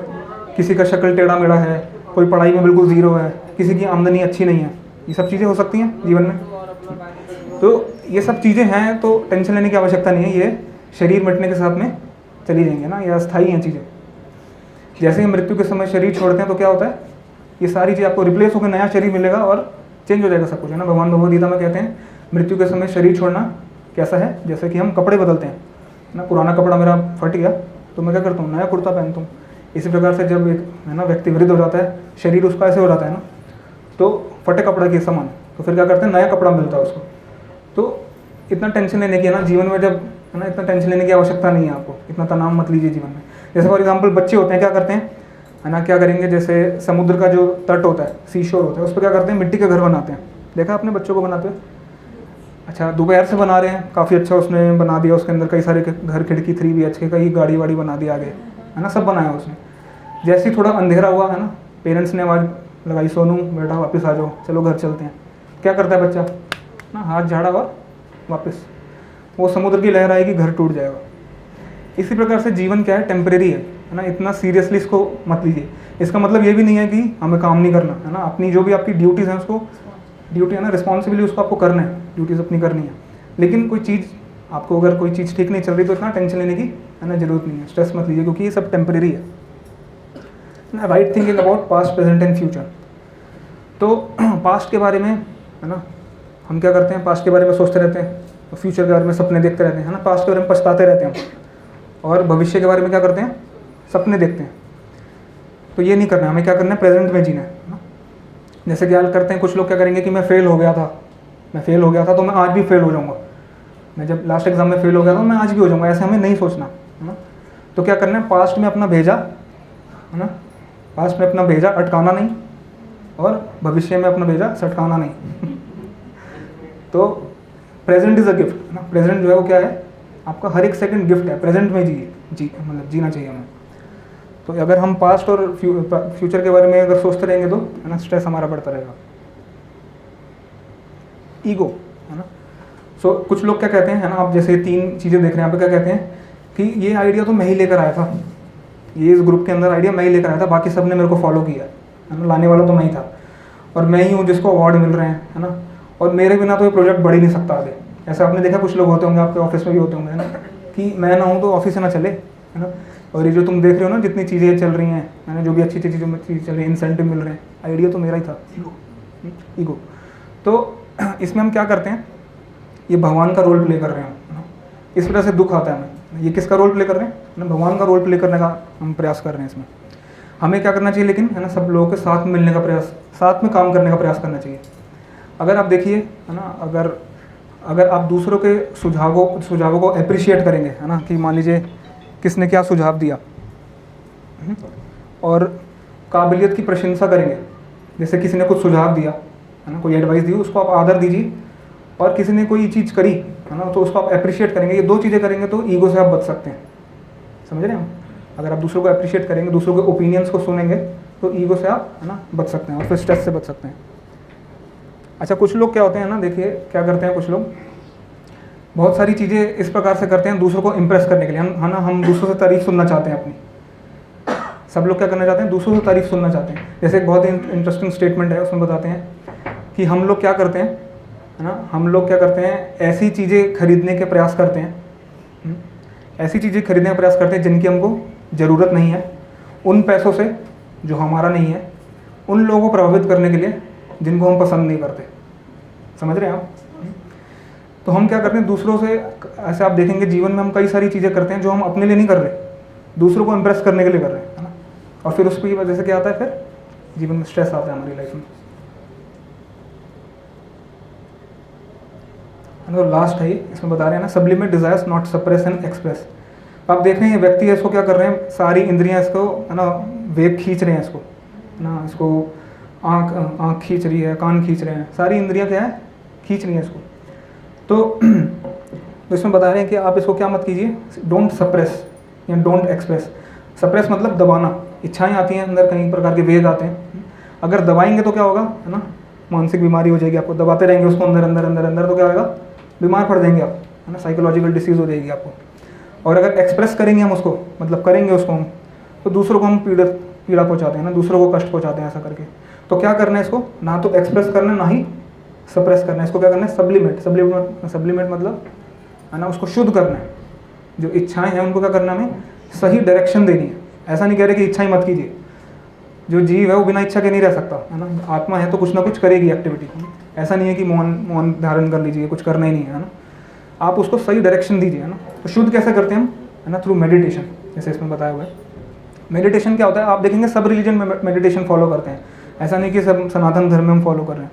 किसी का शक्ल टेढ़ा मेढ़ा है, कोई पढ़ाई में बिल्कुल ज़ीरो है, किसी की आमदनी अच्छी नहीं है। ये सब चीज़ें हो सकती हैं जीवन में। तो ये सब चीज़ें हैं, तो टेंशन लेने की आवश्यकता नहीं है, ये शरीर मिटने के साथ में चली जाएंगे ना, ये अस्थाई हैं चीज़ें। जैसे ही मृत्यु के समय शरीर छोड़ते हैं तो क्या होता है, ये सारी चीज़ आपको रिप्लेस होकर नया शरीर मिलेगा और चेंज हो जाएगा सब कुछ, है ना। भगवान भगवद गीता में कहते हैं मृत्यु के समय शरीर छोड़ना कैसा है, जैसे कि हम कपड़े बदलते हैं ना। पुराना कपड़ा मेरा फट गया तो मैं क्या करता हूँ, नया कुर्ता पहनता हूँ। इसी प्रकार से जब एक, है ना, व्यक्ति वृद्ध हो जाता है, शरीर उसका ऐसे हो जाता है ना, तो फटे कपड़ा के समान, तो फिर क्या करते हैं, नया कपड़ा मिलता है उसको। तो इतना टेंशन लेने की, है ना, जीवन में जब, है ना, इतना टेंशन लेने की आवश्यकता नहीं है आपको, इतना तनाव मत लीजिए जीवन में। जैसे फॉर एग्जांपल बच्चे होते हैं, क्या करते हैं, है ना, क्या करेंगे, जैसे समुद्र का जो तट होता है, सी शोर होता है, उस पर क्या करते हैं, मिट्टी के घर बनाते हैं। देखा आपने बच्चों को बनाते हुए? अच्छा, दोपहर से बना रहे हैं, काफ़ी अच्छा उसने बना दिया, उसके अंदर कई सारे घर, खिड़की, 3 BHK, कई गाड़ी वाड़ी बना दी आगे, है ना, सब बनाया उसने। जैसे ही थोड़ा अंधेरा हुआ, है ना, पेरेंट्स ने आवाज़ लगाई, सोनू बेटा वापस आ जाओ, चलो घर चलते हैं। क्या करता है बच्चा ना, हाथ झाड़ा और वापस, वो समुद्र की लहर आएगी, घर टूट जाएगा। इसी प्रकार से जीवन क्या है, टेम्परेरी है ना, इतना सीरियसली इसको मत लीजिए। इसका मतलब ये भी नहीं है कि हमें काम नहीं करना, है ना, अपनी जो भी आपकी ड्यूटीज़ हैं उसको, ड्यूटी है ना, रिस्पॉन्सिबिलिटी उसको आपको करना है, ड्यूटीज़ अपनी करनी है। लेकिन कोई चीज़ आपको, अगर कोई चीज़ ठीक नहीं चल रही तो इतना टेंशन लेने की, है ना, ज़रूरत नहीं है, स्ट्रेस मत लीजिए, क्योंकि ये सब टेम्परेरी है ना। Right thinking about past, present and future. तो पास्ट के बारे में, है ना, हम क्या करते हैं, पास्ट के बारे में सोचते रहते हैं, तो फ्यूचर के बारे में सपने देखते रहते हैं, है ना, पास्ट के बारे में पछताते रहते हैं, और भविष्य के बारे में क्या करते हैं, सपने देखते हैं। तो ये नहीं करना है, हमें क्या करना है, प्रेजेंट में जीना है ना। जैसे क्या करते हैं कुछ लोग, क्या करेंगे कि मैं फेल हो गया था तो मैं आज भी फेल हो जाऊंगा, मैं जब लास्ट एग्जाम में फेल हो गया था मैं आज भी हो जाऊंगा, ऐसे हमें नहीं सोचना, है ना। तो क्या करना है, पास्ट में अपना भेजा, है ना, पास्ट में अपना भेजा अटकाना नहीं, और भविष्य में अपना भेजा सटकाना नहीं। तो प्रेजेंट इज़ अ गिफ्ट, है ना, प्रेजेंट जो है वो क्या है, आपका हर एक सेकंड गिफ्ट है, प्रेजेंट में मतलब जीना चाहिए हमें। तो अगर हम पास्ट और फ्यूचर के बारे में अगर सोचते रहेंगे तो है ना स्ट्रेस हमारा बढ़ता रहेगा। ईगो है ना। सो कुछ लोग क्या कहते हैं है ना, आप जैसे 3 चीज़ें देख रहे हैं यहाँ पे, क्या कहते हैं कि ये आइडिया तो मैं ही लेकर आया था, ये इस ग्रुप के अंदर आइडिया मैं ही लेकर आया था, बाकी सब ने मेरे को फॉलो किया है ना, लाने वाला तो मैं ही था और मैं ही हूँ जिसको अवार्ड मिल रहे हैं है ना, और मेरे बिना तो ये प्रोजेक्ट बढ़ ही नहीं सकता आगे। ऐसा आपने देखा कुछ लोग होते होंगे, आपके ऑफिस में भी होते होंगे है ना, कि मैं ना हूँ तो ऑफिस से ना चले है ना। और ये जो तुम देख रहे हो ना जितनी चीज़ें चल रही हैं है ना, जो भी अच्छी चीज़ें चल रही हैं, इंसेंटिव मिल रहे हैं, आइडिया तो मेरा ही था। ईगो। तो इसमें हम क्या करते हैं, ये भगवान का रोल प्ले कर रहे हैं ना, इस वजह से दुख आता है हमें। ये किसका रोल प्ले कर रहे हैं ना, भगवान का रोल प्ले करने का हम प्रयास कर रहे हैं। इसमें हमें क्या करना चाहिए लेकिन है ना, सब लोगों के साथ में मिलने का प्रयास, साथ में काम करने का प्रयास करना चाहिए। अगर आप देखिए है ना, अगर आप दूसरों के सुझावों को अप्रिशिएट करेंगे है ना, कि मान लीजिए किसने क्या सुझाव दिया और काबिलियत की प्रशंसा करेंगे, जैसे किसी ने कुछ सुझाव दिया है ना, कोई एडवाइस दी, उसको आप आदर दीजिए, और किसी ने कोई चीज़ करी है ना तो उसको आप अप्रिशिएट करेंगे। ये 2 चीज़ें करेंगे तो ईगो से आप बच सकते हैं, समझ रहे हैं हम। अगर आप दूसरों को अप्रिशिएट करेंगे, दूसरों के ओपिनियंस को सुनेंगे तो ईगो से आप है ना बच सकते हैं और फिर स्ट्रेस से बच सकते हैं। अच्छा, कुछ लोग क्या होते हैं ना, देखिए क्या करते हैं कुछ लोग, बहुत सारी चीज़ें इस प्रकार से करते हैं दूसरों को इम्प्रेस करने के लिए। हम है ना, हम दूसरों से तारीफ सुनना चाहते हैं अपनी। सब लोग क्या करना चाहते हैं, दूसरों से तारीफ सुनना चाहते हैं। जैसे एक बहुत ही इंटरेस्टिंग स्टेटमेंट है, उसमें बताते हैं कि हम लोग क्या करते हैं है ना, हम लोग क्या करते हैं, ऐसी चीज़ें खरीदने के प्रयास करते हैं, ऐसी चीज़ें खरीदने का प्रयास करते हैं जिनकी हमको ज़रूरत नहीं है, उन पैसों से जो हमारा नहीं है, उन लोगों को प्रभावित करने के लिए जिनको हम पसंद नहीं करते। समझ रहे हैं आप। तो हम क्या करते हैं दूसरों से, ऐसे आप देखेंगे जीवन में हम कई सारी चीज़ें करते हैं जो हम अपने लिए नहीं कर रहे, दूसरों को इम्प्रेस करने के लिए कर रहे हैं है ना, और फिर उसकी वजह से क्या आता है, फिर जीवन में स्ट्रेस आता है हमारी लाइफ में। तो लास्ट है इसमें बता रहे हैं ना, sublimate desires not suppress and express. आप देख रहे हैं व्यक्ति है, इसको क्या कर रहे हैं, सारी इंद्रियां इसको है ना वेग खींच रहे हैं इसको है ना, इसको आँख खींच रही है, कान खींच रहे हैं, सारी इंद्रियां क्या है, खींच रही हैं इसको। तो इसमें बता रहे हैं कि आप इसको क्या मत कीजिए, डोंट सप्रेस या डोंट एक्सप्रेस। सप्रेस मतलब दबाना, इच्छाएं आती हैं अंदर, कई प्रकार के वेग आते हैं, अगर दबाएंगे तो क्या होगा है ना, मानसिक बीमारी हो जाएगी। आपको दबाते रहेंगे उसको अंदर अंदर अंदर अंदर तो क्या होगा, बीमार पड़ जाएंगे आप है ना, साइकोलॉजिकल डिसीज़ हो जाएगी आपको। और अगर एक्सप्रेस करेंगे हम उसको, मतलब करेंगे उसको हम, तो दूसरों को हम पीड़ा पहुंचाते हैं ना, दूसरों को कष्ट पहुंचाते हैं ऐसा करके। तो क्या करना है इसको, ना तो एक्सप्रेस करना ना ही सप्रेस करना है, इसको क्या करना है, सब्लिमेट मतलब है ना, उसको शुद्ध करना है। जो इच्छाएं हैं उनको क्या करना है, हमें सही डायरेक्शन देनी है। ऐसा नहीं कह रहे कि इच्छाएं मत कीजिए, जो जीव है वो बिना इच्छा के नहीं रह सकता है ना, आत्मा है तो कुछ ना कुछ करेगी एक्टिविटी। ऐसा नहीं है कि मौन धारण कर लीजिए, कुछ करना ही नहीं है ना, आप उसको सही डायरेक्शन दीजिए है ना। तो शुद्ध कैसे करते हैं हम है ना, थ्रू मेडिटेशन, जैसे इसमें बताया हुआ है। मेडिटेशन क्या होता है, आप देखेंगे सब रिलीजन में मेडिटेशन फॉलो करते हैं, ऐसा नहीं कि सब सनातन धर्म में हम फॉलो कर रहे हैं।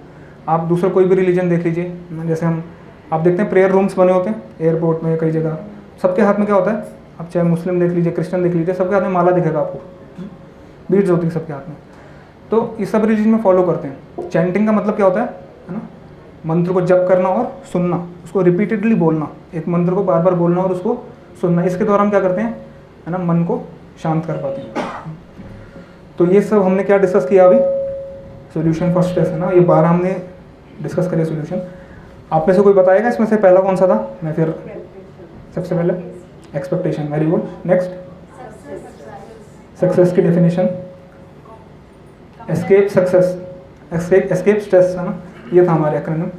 आप दूसरा कोई भी रिलीजन देख लीजिए, जैसे आप देखते हैं प्रेयर रूम्स बने होते हैं एयरपोर्ट में, कई जगह सबके हाथ में क्या होता है, आप चाहे मुस्लिम देख लीजिए, क्रिश्चियन देख लीजिए, सबके हाथ में माला दिखेगा आपको, बीड्स होती है सबके हाथ में। तो इस सब रिलीजन में फॉलो करते हैं। चैंटिंग का मतलब क्या होता है ना, मंत्र को जप करना और सुनना, उसको रिपीटेडली बोलना, एक मंत्र को बार बार बोलना और उसको सुनना। इसके द्वारा हम क्या करते हैं है ना, मन को शांत कर पाते हैं। तो ये सब हमने क्या डिस्कस किया अभी, सॉल्यूशन फॉर स्ट्रेस है ना, ये 12 हमने डिस्कस करिए सॉल्यूशन। आप में से कोई बताएगा इसमें से पहला कौन सा था, मैं फिर सबसे पहले expectation, very good. Next success की definition, escape success, escape stress है ना, ये था हमारे एक्रोनिम।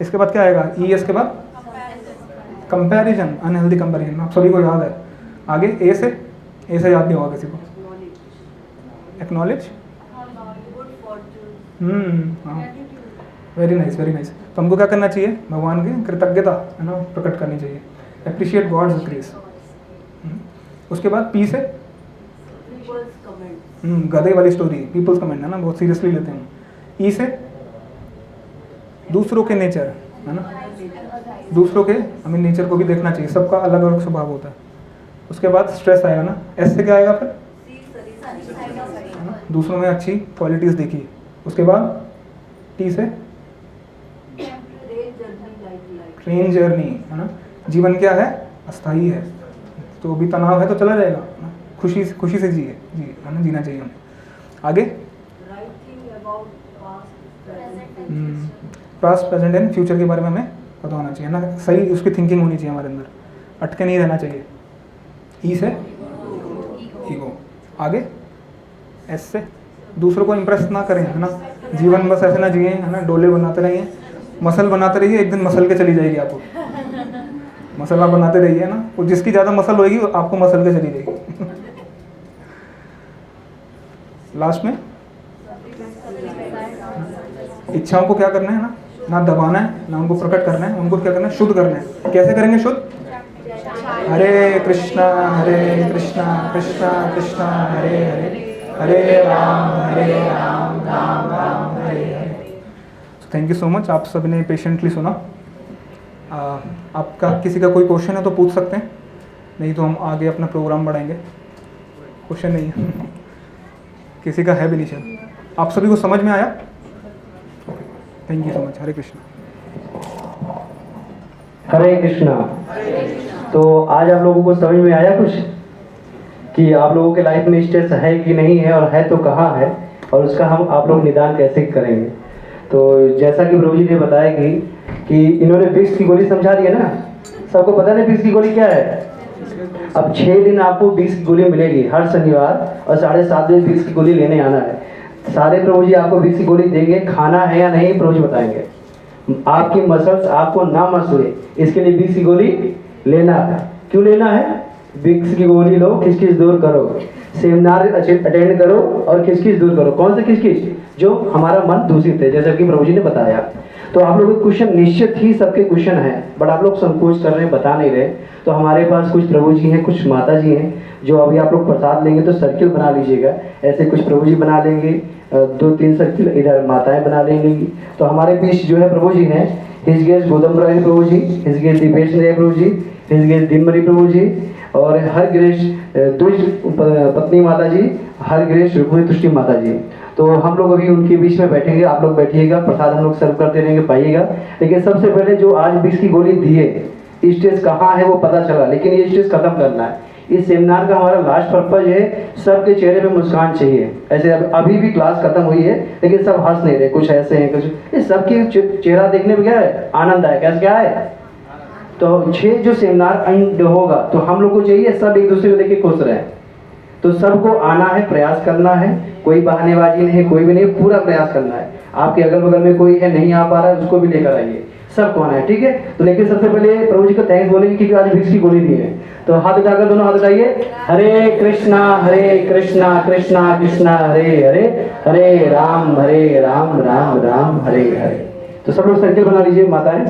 इसके बाद क्या आएगा, ES के बाद कंपैरिजन, अनहेल्दी कंपैरिजन, आप सभी को याद है। आगे ए से याद नहीं होगा किसी को, एक्नॉलेज, हाँ, वेरी नाइस वेरी नाइस। तो हमको क्या करना चाहिए, भगवान की कृतज्ञता है ना प्रकट करनी चाहिए, अप्रिशिएट गॉड्स ग्रेस। उसके बाद P से गधे वाली स्टोरी, पीपल्स कमेंट है ना, बहुत सीरियसली लेते हैं। E से दूसरों के नेचर है ना, दूसरों के हमें नेचर को भी देखना चाहिए, सबका अलग अलग स्वभाव होता है। उसके बाद स्ट्रेस आएगा ना, S से क्या आएगा फिर, है ना, दूसरों में अच्छी क्वालिटीज़ देखिए। उसके बाद T से ट्रेन जर्नी है ना, जीवन क्या है, अस्थाई है, तो भी तनाव है तो चला जाएगा ना, खुशी से जिए जी, है ना, जीना चाहिए हमें। आगे पास्ट प्रेजेंट एंड फ्यूचर के बारे में हमें पता होना चाहिए ना, सही उसकी थिंकिंग होनी चाहिए हमारे अंदर, अटके नहीं रहना चाहिए। ई से ईगो। आगे एस से दूसरों को इम्प्रेस ना करें, है ना, जीवन बस ऐसे ना जिए, है ना, डोले बनाते रहिए, मसल बनाते रहिए, एक दिन मसल के चली जाएगी आपको, मसल आप बनाते रहिए ना, और जिसकी ज़्यादा मसल होएगी आपको मसल के चली जाएगी। लास्ट में इच्छाओं को क्या करना है ना दबाना है, ना उनको प्रकट करना है, उनको क्या करना है, शुद्ध करना है। कैसे करेंगे शुद्ध? हरे कृष्णा कृष्णा कृष्णा हरे हरे, हरे Ram Ram Ram Hare Hare. Thank you so much, आप सभी ने पेशेंटली सुना। आपका किसी का कोई क्वेश्चन है तो पूछ सकते हैं, नहीं तो हम आगे अपना प्रोग्राम बढ़ाएंगे। क्वेश्चन नहीं है किसी का? है भी नहीं शायद। आप सभी को समझ में आया? Thank you so much. Hare Krishna. Hare Krishna. तो आज आप लोगों को समझ में आया कुछ कि आप लोगों के लाइफ में स्ट्रेस है कि नहीं है, और है तो कहाँ है, और उसका हम आप लोग निदान कैसे करेंगे। तो जैसा कि प्रभु जी ने बताया कि इन्होंने विक्स की गोली समझा दी है ना, सबको पता है विक्स की गोली क्या है। अब 6 दिन आपको विक्स की गोली मिलेगी हर शनिवार, और 7:30 बजे विक्स की गोली लेने आना है। सारे प्रभु जी आपको विक्स की गोली देंगे, खाना है या नहीं प्रभु जी बताएंगे। आपकी मसल्स आपको ना मसले, इसके लिए विक्स की गोली लेना है। क्यों लेना है? विक्स की गोली लो, खिचखिच दूर करो, सेमिनार अटेंड करो और खिचखिच दूर करो। कौन सा खिचखिच? जो हमारा मन दूषित है, जैसा कि प्रभु जी ने बताया। तो आप लोगों के क्वेश्चन निश्चित ही सबके क्वेश्चन हैं, बट आप लोग संकोच कर रहे हैं, बता नहीं रहे। तो हमारे पास कुछ प्रभु जी हैं, कुछ माता जी हैं, जो अभी आप लोग प्रसाद लेंगे तो सर्किल बना लीजिएगा। ऐसे कुछ प्रभु जी बना लेंगे, 2-3 सर्किल, इधर माताएं बना लेंगी। तो हमारे बीच जो है प्रभु जी हैं, हिजगेश गोदम राय प्रभु जी, हिजगेश दीपेश राय प्रभु जी, हिजगेश दिमरी प्रभु जी, और हर गिरेश दुज पत्नी माता जी, हर गिरेश रुक्मिणी तुष्टि माता जी। तो हम लोग अभी उनके बीच में बैठेंगे, आप लोग बैठिएगा, प्रसाद हम लोग सर्व करते रहेंगे, पाइएगा। लेकिन सबसे पहले जो आज विक्स की गोली दिए, स्ट्रेस कहाँ है वो पता चला, लेकिन ये स्ट्रेस खत्म करना है। इस सेमिनार का हमारा लास्ट पर्पज है, सबके चेहरे पे मुस्कान चाहिए। ऐसे अभी भी क्लास खत्म हुई है, लेकिन सब हंस नहीं रहे, कुछ ऐसे हैं, कुछ ये सबके चेहरा देखने में क्या है, आनंद है। कैसे क्या है? तो 6 जो सेमिनार एंड होगा, तो हम लोग को चाहिए सब एक दूसरे को देख के खुश रहे। तो सबको आना है, प्रयास करना है, कोई बहानेबाजी नहीं है, कोई भी नहीं, पूरा प्रयास करना है। आपके अगल बगल में कोई है नहीं आ पा रहा है, उसको भी लेकर आइए, सबको आना है, ठीक है। तो लेकिन सबसे पहले प्रभु जी को थैंक्स बोलेंगे क्योंकि आज विक्स की गोली दी है। तो हाथ उठाकर दोनों हाथ उठाइए। हरे कृष्णा कृष्णा कृष्णा हरे हरे, हरे राम राम राम हरे हरे। तो सब लोग सर्किल बना लीजिए माताएं।